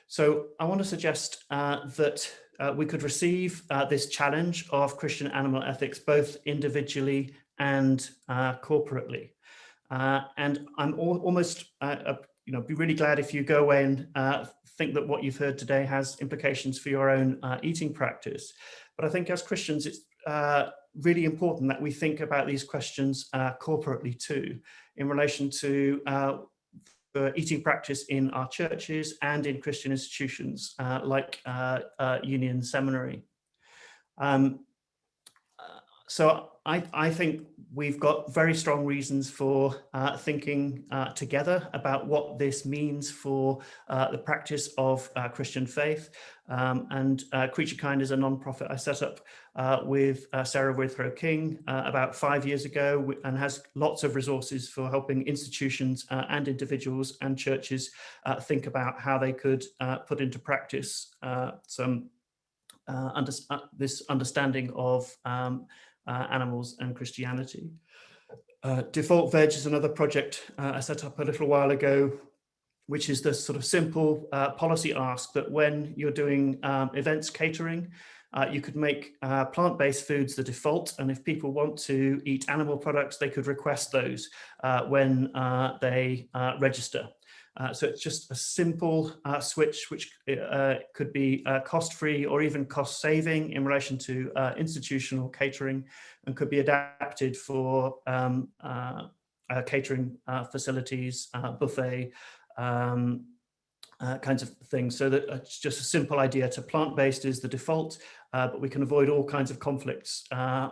So I want to suggest that we could receive this challenge of Christian animal ethics both individually and corporately. And I'm almost, be really glad if you go away and think that what you've heard today has implications for your own eating practice. But I think as Christians, it's really important that we think about these questions corporately too, in relation to the eating practice in our churches and in Christian institutions like Union Seminary. So I think we've got very strong reasons for thinking together about what this means for the practice of Christian faith. And Creature Kind is a nonprofit I set up with Sarah Withrow King about 5 years ago, and has lots of resources for helping institutions and individuals and churches think about how they could put into practice this understanding of animals and Christianity. Default Veg is another project I set up a little while ago, which is the sort of simple policy ask that when you're doing events catering, you could make plant-based foods the default, and if people want to eat animal products, they could request those when they register. So it's just a simple switch, which could be cost-free or even cost-saving in relation to institutional catering, and could be adapted for catering facilities, buffet, kinds of things. So that it's just a simple idea to plant-based is the default, but we can avoid all kinds of conflicts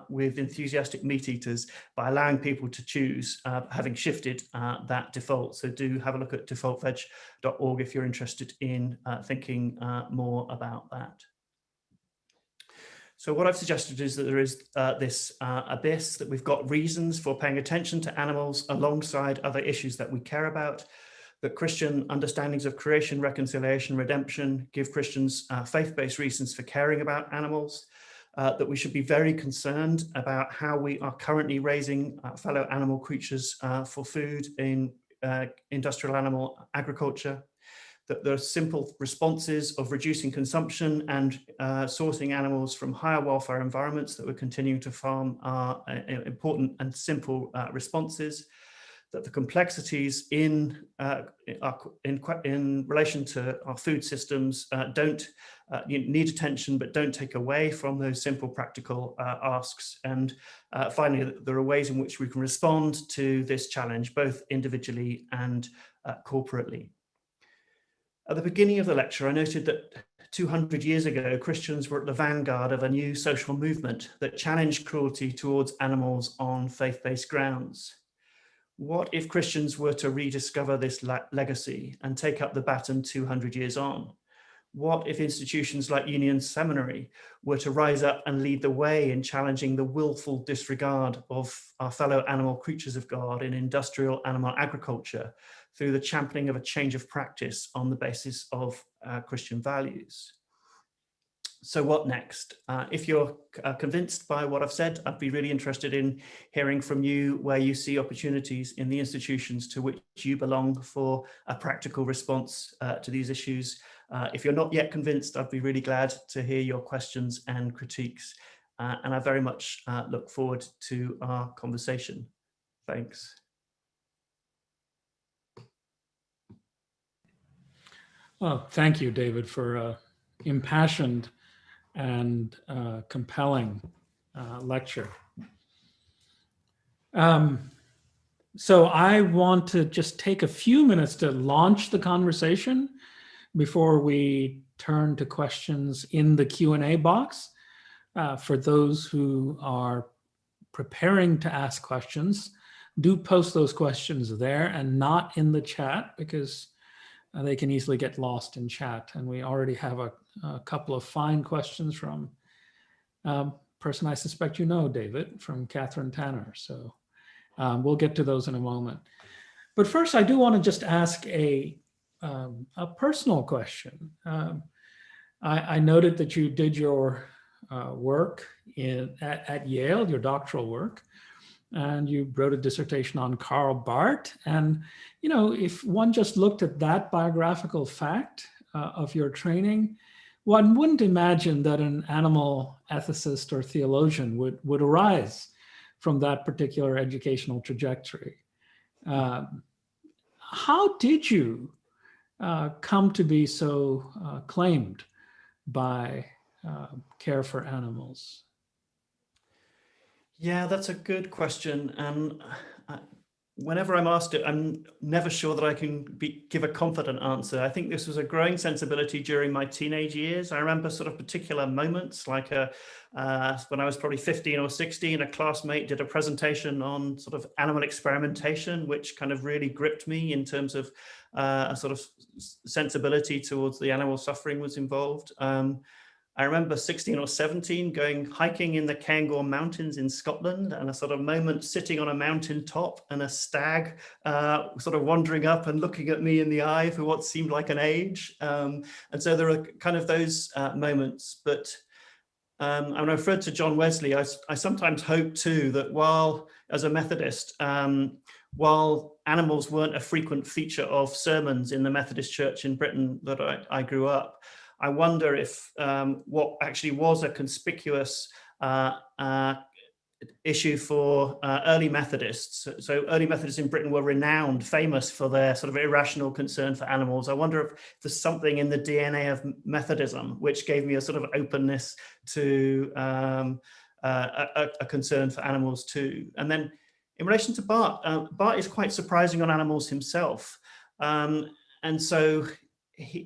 with enthusiastic meat eaters by allowing people to choose, having shifted that default. So do have a look at defaultveg.org if you're interested in thinking more about that. So what I've suggested is that there is this abyss, that we've got reasons for paying attention to animals alongside other issues that we care about, that Christian understandings of creation, reconciliation, redemption give Christians faith-based reasons for caring about animals, that we should be very concerned about how we are currently raising fellow animal creatures for food in industrial animal agriculture, that there are simple responses of reducing consumption and sourcing animals from higher welfare environments that we're continuing to farm are important and simple responses, that the complexities in relation to our food systems don't need attention, but don't take away from those simple practical asks. And finally, there are ways in which we can respond to this challenge, both individually and corporately. At the beginning of the lecture, I noted that 200 years ago, Christians were at the vanguard of a new social movement that challenged cruelty towards animals on faith-based grounds. What if Christians were to rediscover this legacy and take up the baton 200 years on? What if institutions like Union Seminary were to rise up and lead the way in challenging the willful disregard of our fellow animal creatures of God in industrial animal agriculture through the championing of a change of practice on the basis of Christian values? So what next? If you're convinced by what I've said, I'd be really interested in hearing from you where you see opportunities in the institutions to which you belong for a practical response to these issues. If you're not yet convinced, I'd be really glad to hear your questions and critiques. And I very much look forward to our conversation. Thanks. Well, thank you, David, for impassioned and compelling lecture. So I want to just take a few minutes to launch the conversation before we turn to questions in the Q&A box. For those who are preparing to ask questions, do post those questions there and not in the chat, because they can easily get lost in chat. And we already have a couple of fine questions from a person I suspect you know, David, from Catherine Tanner. So we'll get to those in a moment. But first, I do want to just ask a personal question. I noted that you did your work at Yale, your doctoral work, and you wrote a dissertation on Karl Barth. And, you know, if one just looked at that biographical fact of your training, one wouldn't imagine that an animal ethicist or theologian would arise from that particular educational trajectory. How did you come to be so claimed by care for animals? Yeah, that's a good question. And whenever I'm asked it, I'm never sure that I can give a confident answer. I think this was a growing sensibility during my teenage years. I remember sort of particular moments, like when I was probably 15 or 16, a classmate did a presentation on sort of animal experimentation, which kind of really gripped me in terms of a sort of sensibility towards the animal suffering was involved. I remember 16 or 17 going hiking in the Cairngorm Mountains in Scotland, and a sort of moment sitting on a mountain top and a stag sort of wandering up and looking at me in the eye for what seemed like an age. And so there are kind of those moments. But and I referred to John Wesley. I sometimes hope too that while, as a Methodist, while animals weren't a frequent feature of sermons in the Methodist Church in Britain that I grew up, I wonder if what actually was a conspicuous issue for early Methodists. So early Methodists in Britain were renowned, famous for their sort of irrational concern for animals. I wonder if there's something in the DNA of Methodism which gave me a sort of openness to a concern for animals too. And then in relation to Barth, Barth is quite surprising on animals himself. And so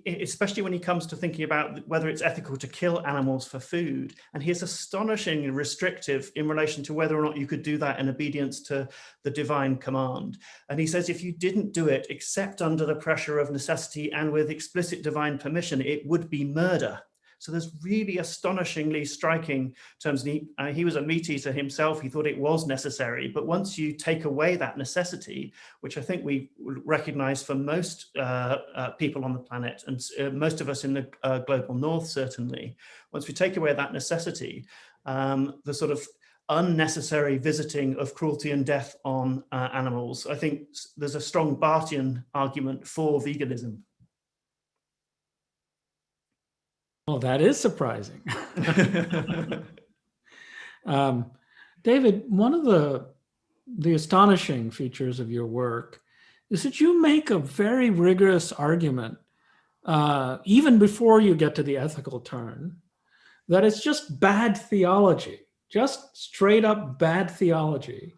especially when he comes to thinking about whether it's ethical to kill animals for food. And he is astonishingly restrictive in relation to whether or not you could do that in obedience to the divine command. And he says, if you didn't do it except under the pressure of necessity and with explicit divine permission, it would be murder. So there's really astonishingly striking terms. He was a meat eater himself. He thought it was necessary. But once you take away that necessity, which I think we recognize for most people on the planet, and most of us in the global north, certainly, once we take away that necessity, the sort of unnecessary visiting of cruelty and death on animals, I think there's a strong Barthian argument for veganism. Well, that is surprising. David, one of the the astonishing features of your work is that you make a very rigorous argument, even before you get to the ethical turn, that it's just bad theology, just straight up bad theology,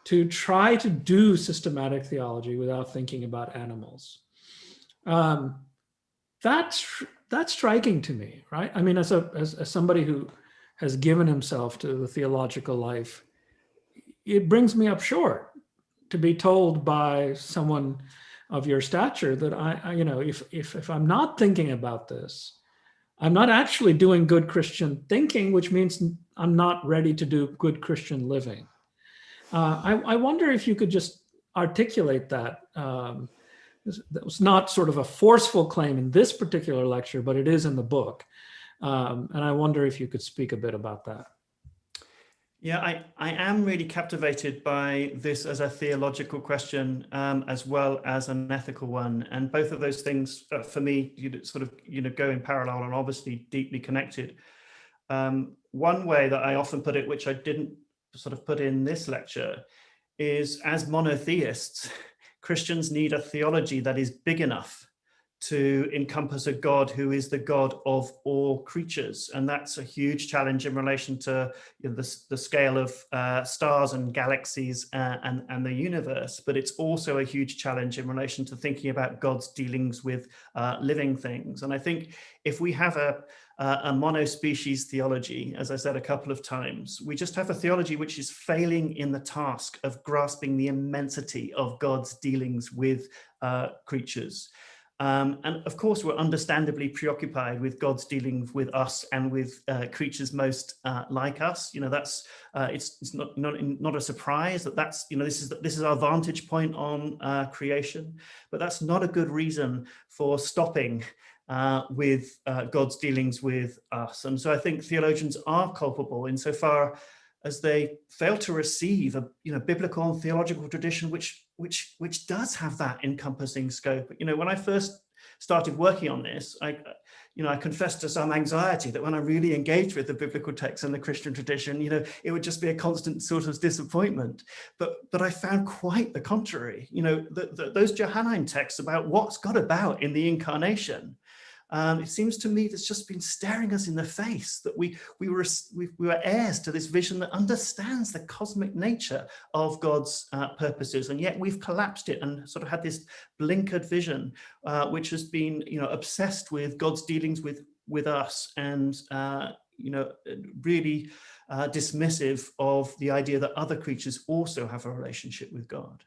to try to do systematic theology without thinking about animals. That's striking to me, right? I mean, as somebody who has given himself to the theological life, it brings me up short to be told by someone of your stature that if I'm not thinking about this, I'm not actually doing good Christian thinking, which means I'm not ready to do good Christian living. I wonder if you could just articulate that. That was not sort of a forceful claim in this particular lecture, but it is in the book. And I wonder if you could speak a bit about that. Yeah, I am really captivated by this as a theological question, as well as an ethical one. And both of those things, for me, go in parallel and obviously deeply connected. One way that I often put it, which I didn't sort of put in this lecture, is as monotheists, Christians need a theology that is big enough to encompass a God who is the God of all creatures. And that's a huge challenge in relation to the scale of stars and galaxies and the universe. But it's also a huge challenge in relation to thinking about God's dealings with living things. And I think if we have a monospecies theology, as I said a couple of times, we just have a theology which is failing in the task of grasping the immensity of God's dealings with creatures. And of course, we're understandably preoccupied with God's dealings with us and with creatures most like us. That's it's not a surprise that's this is our vantage point on creation, but that's not a good reason for stopping with God's dealings with us. And so I think theologians are culpable insofar as they fail to receive a biblical and theological tradition which does have that encompassing scope. When I first started working on this, I confessed to some anxiety that when I really engaged with the biblical text and the Christian tradition, it would just be a constant sort of disappointment. But I found quite the contrary. Those Johannine texts about what's God about in the incarnation. It seems to me that's just been staring us in the face, that we were heirs to this vision that understands the cosmic nature of God's purposes, and yet we've collapsed it and sort of had this blinkered vision, which has been, obsessed with God's dealings with us, and really dismissive of the idea that other creatures also have a relationship with God.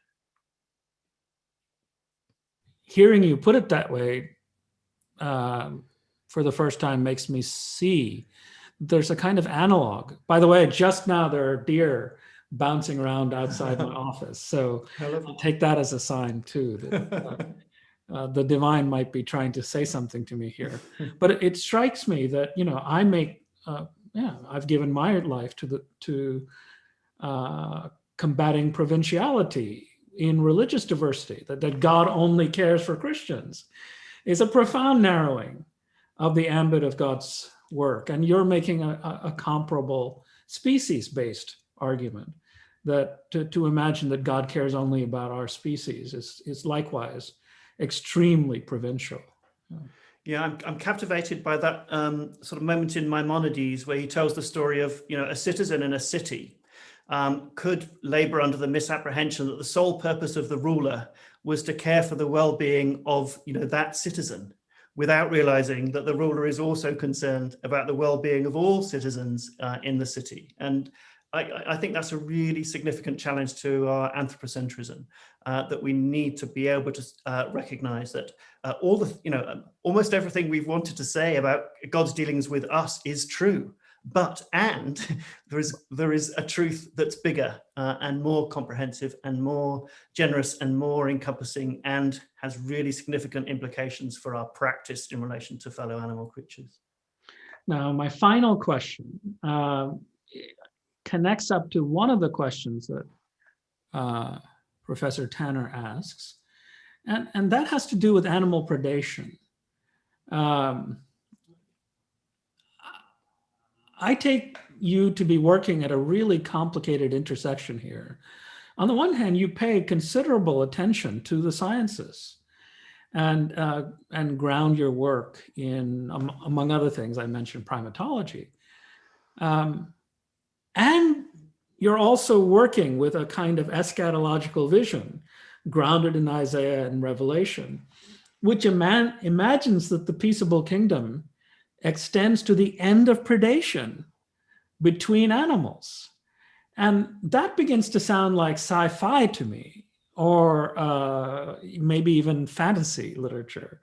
Hearing you put it that way, for the first time, makes me see there's a kind of analog. By the way, just now there are deer bouncing around outside my office, so I'll take that as a sign too that the divine might be trying to say something to me here. But it strikes me that I've given my life to combating provinciality in religious diversity, that God only cares for Christians, is a profound narrowing of the ambit of God's work. And you're making a comparable species-based argument, that to imagine that God cares only about our species is likewise extremely provincial. Yeah, I'm captivated by that sort of moment in Maimonides where he tells the story of a citizen in a city could labor under the misapprehension that the sole purpose of the ruler was to care for the well-being of that citizen, without realizing that the ruler is also concerned about the well-being of all citizens in the city. And I think that's a really significant challenge to our anthropocentrism, that we need to be able to recognize that almost everything we've wanted to say about God's dealings with us is true. But there is a truth that's bigger and more comprehensive and more generous and more encompassing, and has really significant implications for our practice in relation to fellow animal creatures. Now, my final question connects up to one of the questions that Professor Tanner asks, and that has to do with animal predation. I take you to be working at a really complicated intersection here on the one hand, you pay considerable attention to the sciences and ground your work in, among other things, I mentioned primatology. And you're also working with a kind of eschatological vision grounded in Isaiah and Revelation, which imagines that the peaceable kingdom extends to the end of predation between animals. And that begins to sound like sci-fi to me, or maybe even fantasy literature.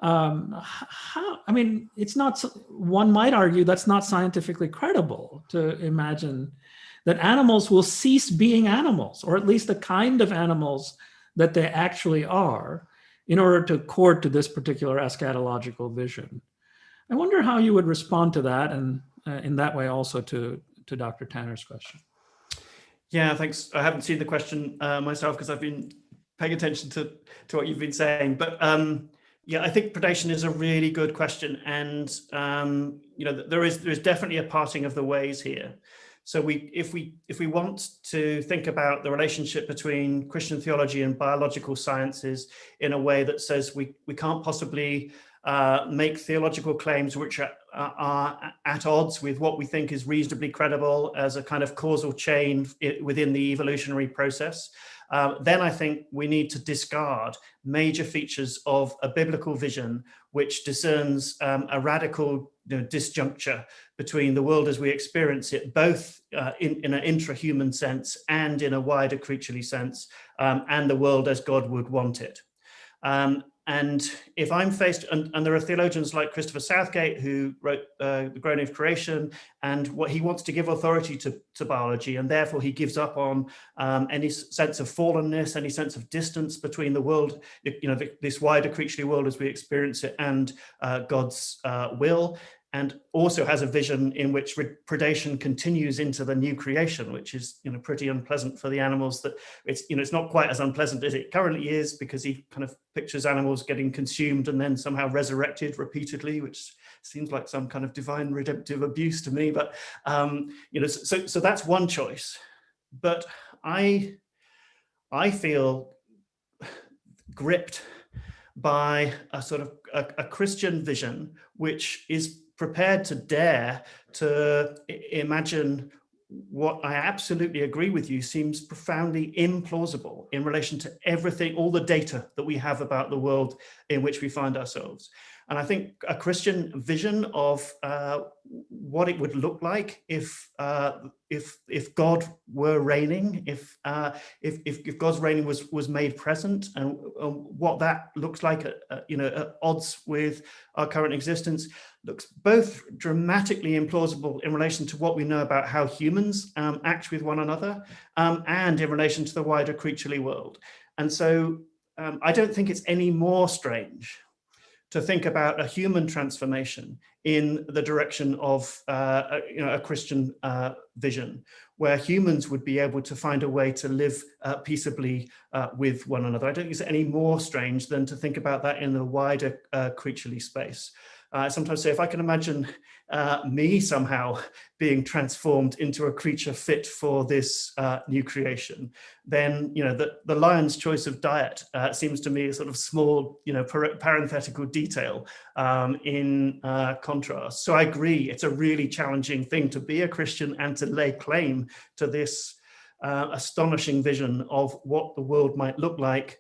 It's not, one might argue that's not scientifically credible to imagine that animals will cease being animals, or at least the kind of animals that they actually are, in order to accord to this particular eschatological vision. I wonder how you would respond to that, and in that way also to Dr. Tanner's question. Yeah, thanks. I haven't seen the question myself because I've been paying attention to what you've been saying. But yeah, I think predation is a really good question, and there is definitely a parting of the ways here. So if we want to think about the relationship between Christian theology and biological sciences in a way that says we can't possibly make theological claims which are at odds with what we think is reasonably credible as a kind of causal chain within the evolutionary process, then I think we need to discard major features of a biblical vision which discerns a radical disjuncture between the world as we experience it, both in an intrahuman sense and in a wider creaturely sense, and the world as God would want it. And if I'm faced, and there are theologians like Christopher Southgate who wrote The Groaning of Creation, and what he wants to give authority to biology, and therefore he gives up on any sense of fallenness, any sense of distance between the world, this wider creaturely world as we experience it, and God's will. And also has a vision in which predation continues into the new creation, which is pretty unpleasant for the animals. That it's not quite as unpleasant as it currently is, because he kind of pictures animals getting consumed and then somehow resurrected repeatedly, which seems like some kind of divine redemptive abuse to me. But so that's one choice. But I feel gripped by a sort of a Christian vision which is prepared to dare to imagine what I absolutely agree with you seems profoundly implausible in relation to everything, all the data that we have about the world in which we find ourselves. And I think a Christian vision of what it would look like if God were reigning, if God's reigning was made present, and what that looks like at odds with our current existence, looks both dramatically implausible in relation to what we know about how humans act with one another, and in relation to the wider creaturely world. And so I don't think it's any more strange to think about a human transformation in the direction of a Christian vision, where humans would be able to find a way to live peaceably with one another. I don't think it's any more strange than to think about that in the wider creaturely space. I sometimes say, if I can imagine me somehow being transformed into a creature fit for this new creation, then the lion's choice of diet seems to me a sort of small, parenthetical detail in contrast. So I agree, it's a really challenging thing to be a Christian and to lay claim to this astonishing vision of what the world might look like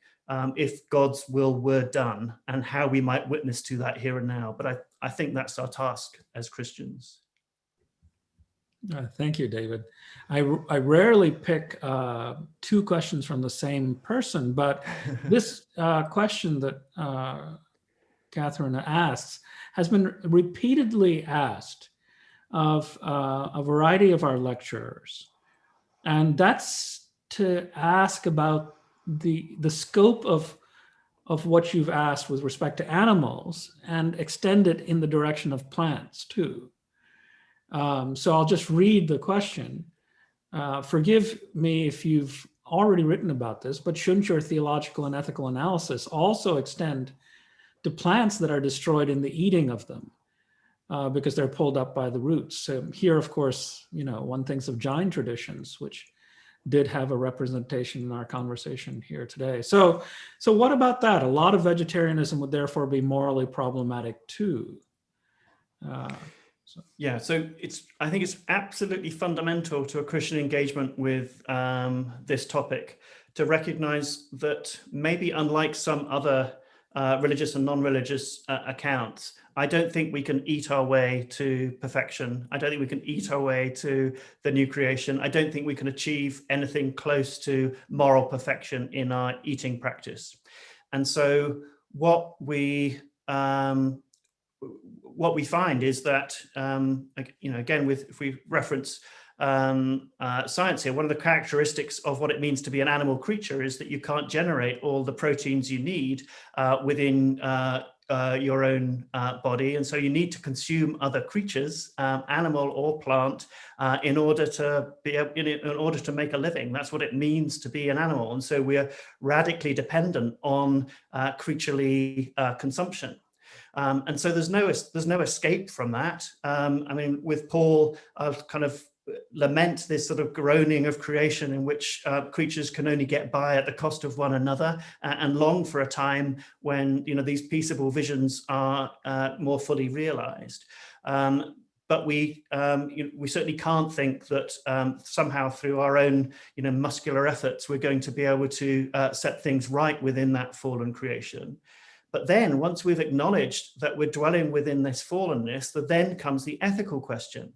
if God's will were done, and how we might witness to that here and now. But I think that's our task as Christians. Thank you, David. I rarely pick two questions from the same person, but this question that Catherine asks has been repeatedly asked of a variety of our lecturers. And that's to ask about the scope of what you've asked with respect to animals, and extend it in the direction of plants too. So I'll just read the question. Forgive me if you've already written about this, but shouldn't your theological and ethical analysis also extend to plants that are destroyed in the eating of them because they're pulled up by the roots? So here, of course, one thinks of Jain traditions, which did have a representation in our conversation here today. So what about that? A lot of vegetarianism would therefore be morally problematic too. Yeah, so I think it's absolutely fundamental to a Christian engagement with this topic to recognize that maybe unlike some other religious and non-religious accounts, I don't think we can eat our way to perfection. I don't think we can eat our way to the new creation. I don't think we can achieve anything close to moral perfection in our eating practice. And so what we find is that, again, if we reference science here, one of the characteristics of what it means to be an animal creature is that you can't generate all the proteins you need within your own body, and so you need to consume other creatures, animal or plant, in order to make a living. That's what it means to be an animal, and so we are radically dependent on creaturely consumption. And so there's no escape from that. I mean, with Paul, I've kind of lament this sort of groaning of creation in which creatures can only get by at the cost of one another, and long for a time when these peaceable visions are more fully realized. But we certainly can't think that somehow through our own muscular efforts we're going to be able to set things right within that fallen creation. But then once we've acknowledged that we're dwelling within this fallenness, then comes the ethical question.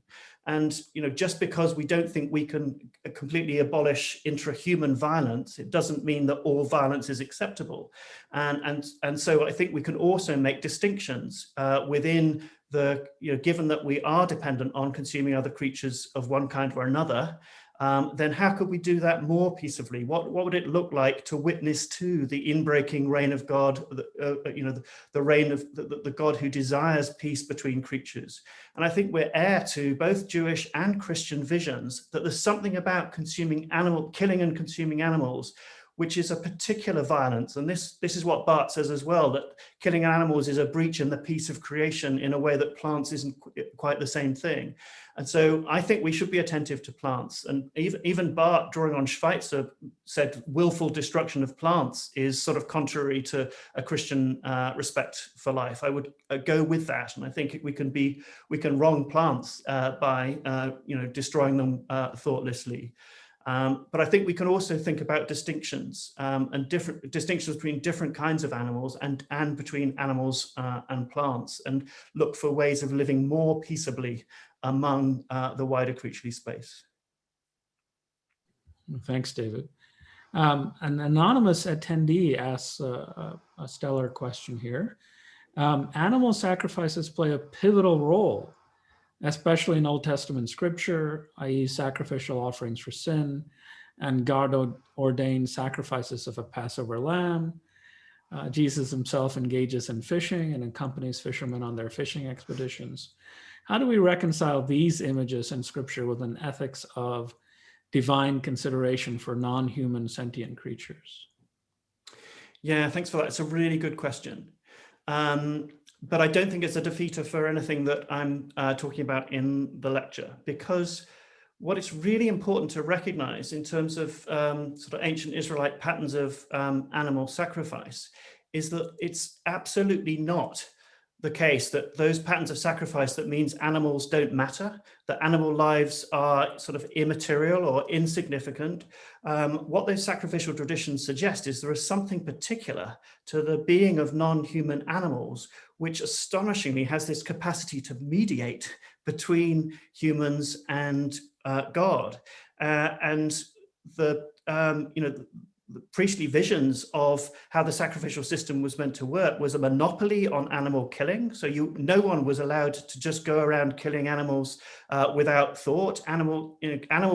And just because we don't think we can completely abolish intrahuman violence, it doesn't mean that all violence is acceptable. And so I think we can also make distinctions within the, given that we are dependent on consuming other creatures of one kind or another, then how could we do that more peaceably? What would it look like to witness to the inbreaking reign of God, the reign of the God who desires peace between creatures? And I think we're heir to both Jewish and Christian visions that there's something about killing and consuming animals, which is a particular violence. And this is what Barth says as well, that killing animals is a breach in the peace of creation in a way that plants isn't quite the same thing. And so I think we should be attentive to plants. And even Barth, drawing on Schweitzer, said willful destruction of plants is sort of contrary to a Christian respect for life. I would go with that. And I think we can wrong plants by destroying them thoughtlessly. But I think we can also think about distinctions and different distinctions between different kinds of animals and between animals and plants, and look for ways of living more peaceably among the wider creaturely space. Thanks, David. An anonymous attendee asks a stellar question here. Animal sacrifices play a pivotal role, especially in Old Testament scripture, i.e. sacrificial offerings for sin, and God-ordained sacrifices of a Passover lamb. Jesus himself engages in fishing and accompanies fishermen on their fishing expeditions. How do we reconcile these images in scripture with an ethics of divine consideration for non-human sentient creatures? Yeah, thanks for that. It's a really good question. But I don't think it's a defeater for anything that I'm talking about in the lecture, because what it's really important to recognize in terms of sort of ancient Israelite patterns of animal sacrifice is that it's absolutely not the case that those patterns of sacrifice that means animals don't matter, that animal lives are sort of immaterial or insignificant. What those sacrificial traditions suggest is there is something particular to the being of non-human animals, which astonishingly has this capacity to mediate between humans and God. And the priestly visions of how the sacrificial system was meant to work was a monopoly on animal killing. So no one was allowed to just go around killing animals without thought. Animal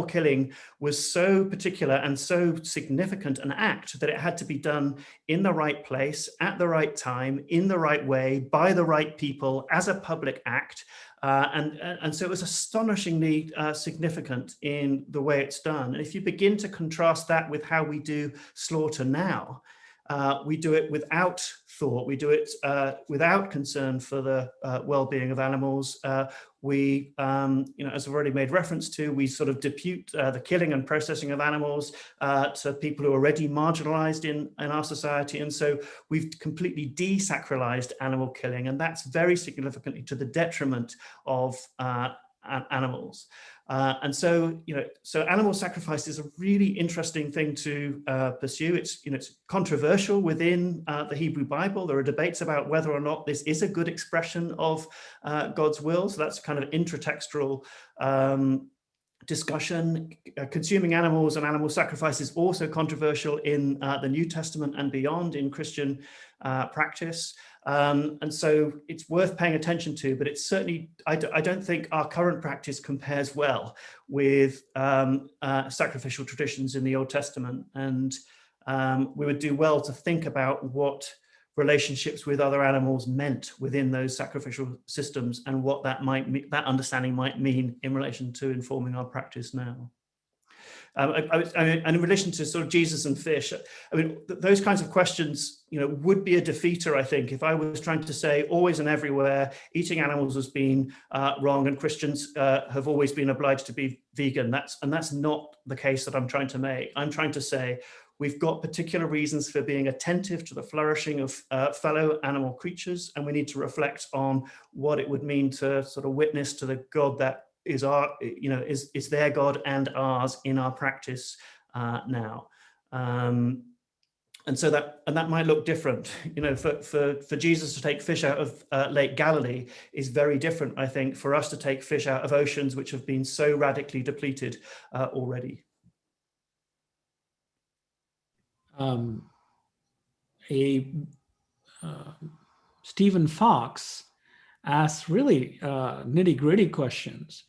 killing was so particular and so significant an act that it had to be done in the right place, at the right time, in the right way, by the right people, as a public act. And so it was astonishingly significant in the way it's done. And if you begin to contrast that with how we do slaughter now, we do it without thought, we do it without concern for the well-being of animals. We, as I've already made reference to, we sort of depute the killing and processing of animals to people who are already marginalized in our society. And so we've completely desacralized animal killing, and that's very significantly to the detriment of animals. And so, so animal sacrifice is a really interesting thing to pursue. It's controversial within the Hebrew Bible. There are debates about whether or not this is a good expression of God's will. So that's kind of intratextual discussion. Consuming animals and animal sacrifice is also controversial in the New Testament and beyond in Christian practice. And so it's worth paying attention to, but it's certainly, I don't think our current practice compares well with sacrificial traditions in the Old Testament. And we would do well to think about what relationships with other animals meant within those sacrificial systems and what that understanding might mean in relation to informing our practice now. And in relation to sort of Jesus and fish, I mean, those kinds of questions, would be a defeater, I think, if I was trying to say always and everywhere eating animals has been wrong and Christians have always been obliged to be vegan. That's not the case that I'm trying to make. I'm trying to say we've got particular reasons for being attentive to the flourishing of fellow animal creatures, and we need to reflect on what it would mean to sort of witness to the God that is is their God and ours in our practice now. And so that might look different. For Jesus to take fish out of Lake Galilee is very different, I think, for us to take fish out of oceans which have been so radically depleted already. Stephen Fox asks really nitty-gritty questions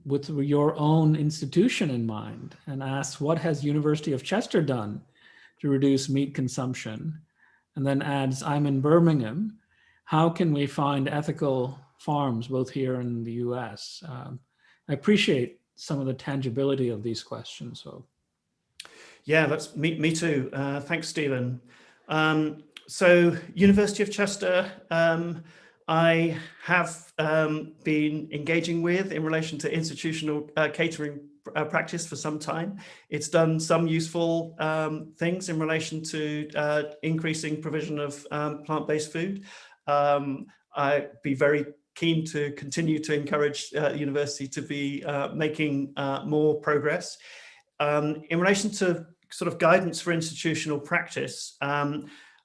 with your own institution in mind, and asks, what has University of Chester done to reduce meat consumption? And then adds, I'm in Birmingham. How can we find ethical farms both here and in the US? I appreciate some of the tangibility of these questions. Yeah, that's me too. Thanks, Stephen. So University of Chester, I have been engaging with in relation to institutional catering practice for some time. It's done some useful things in relation to increasing provision of plant-based food. I'd be very keen to continue to encourage the university to be making more progress. In relation to sort of guidance for institutional practice,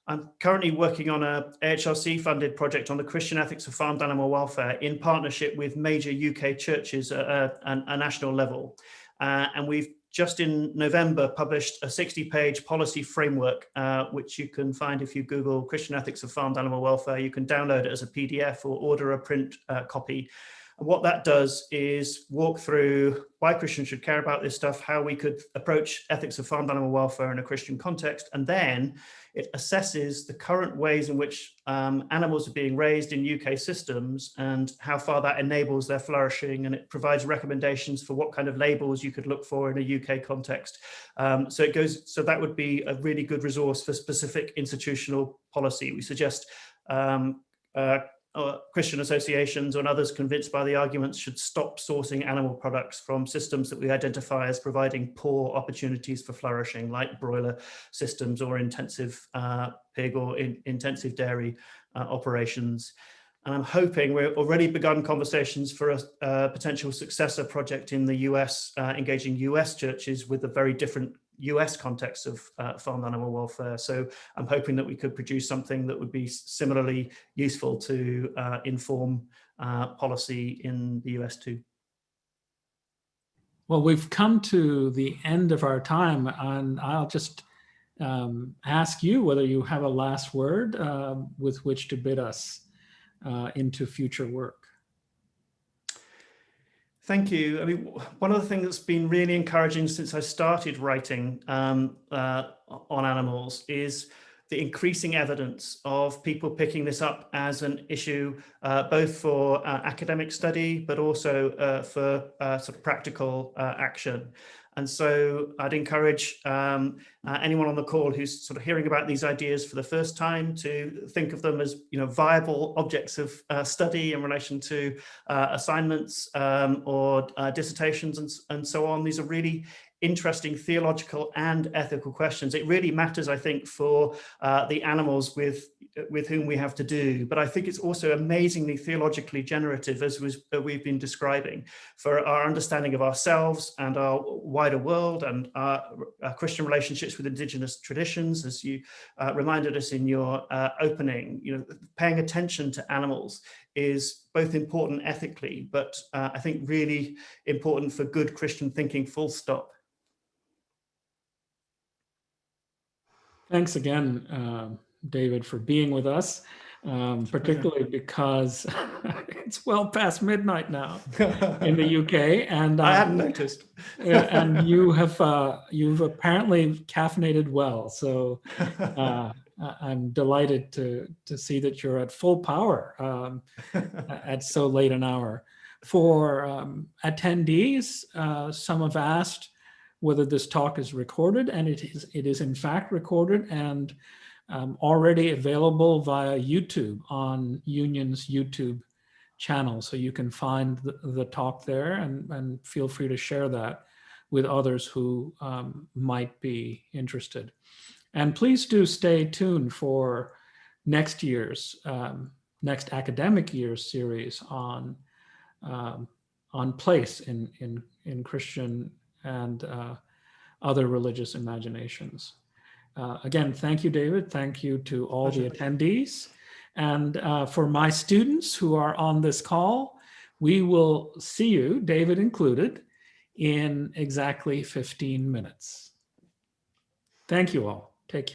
I'm currently working on a AHRC funded project on the Christian ethics of farmed animal welfare in partnership with major UK churches at a national level. And we've just in November published a 60-page policy framework, which you can find if you Google Christian ethics of farmed animal welfare. You can download it as a PDF or order a print copy. And what that does is walk through why Christians should care about this stuff, how we could approach ethics of farmed animal welfare in a Christian context, and then it assesses the current ways in which animals are being raised in UK systems and how far that enables their flourishing, and it provides recommendations for what kind of labels you could look for in a UK context. So that would be a really good resource for specific institutional policy. We suggest Christian associations and others convinced by the arguments should stop sourcing animal products from systems that we identify as providing poor opportunities for flourishing, like broiler systems or intensive pig or intensive dairy operations. And I'm hoping we've already begun conversations for a potential successor project in the US, engaging US churches with a very different US context of farmed animal welfare. So I'm hoping that we could produce something that would be similarly useful to inform policy in the US too. Well, we've come to the end of our time, and I'll just ask you whether you have a last word with which to bid us into future work. Thank you. I mean, one of the things that's been really encouraging since I started writing on animals is the increasing evidence of people picking this up as an issue, both for academic study, but also for sort of practical action. And so I'd encourage anyone on the call who's sort of hearing about these ideas for the first time to think of them as, viable objects of study in relation to assignments or dissertations and so on. These are really interesting theological and ethical questions. It really matters, I think, for the animals with whom we have to do. But I think it's also amazingly theologically generative, as we've been describing, for our understanding of ourselves and our wider world and our Christian relationships with indigenous traditions, as you reminded us in your opening. Paying attention to animals is both important ethically, but I think really important for good Christian thinking, full stop. Thanks again, David, for being with us, particularly because it's well past midnight now in the UK, and I hadn't noticed. and you've apparently caffeinated well. So I'm delighted to see that you're at full power at so late an hour. For attendees, some have asked whether this talk is recorded, and it is in fact recorded and already available via YouTube on Union's YouTube channel. So you can find the talk there, and feel free to share that with others who might be interested. And please do stay tuned for next academic year's series on place in Christian and other religious imaginations. Again, thank you, David. Thank you to all the attendees. And for my students who are on this call, we will see you, David included, in exactly 15 minutes. Thank you all. Take care.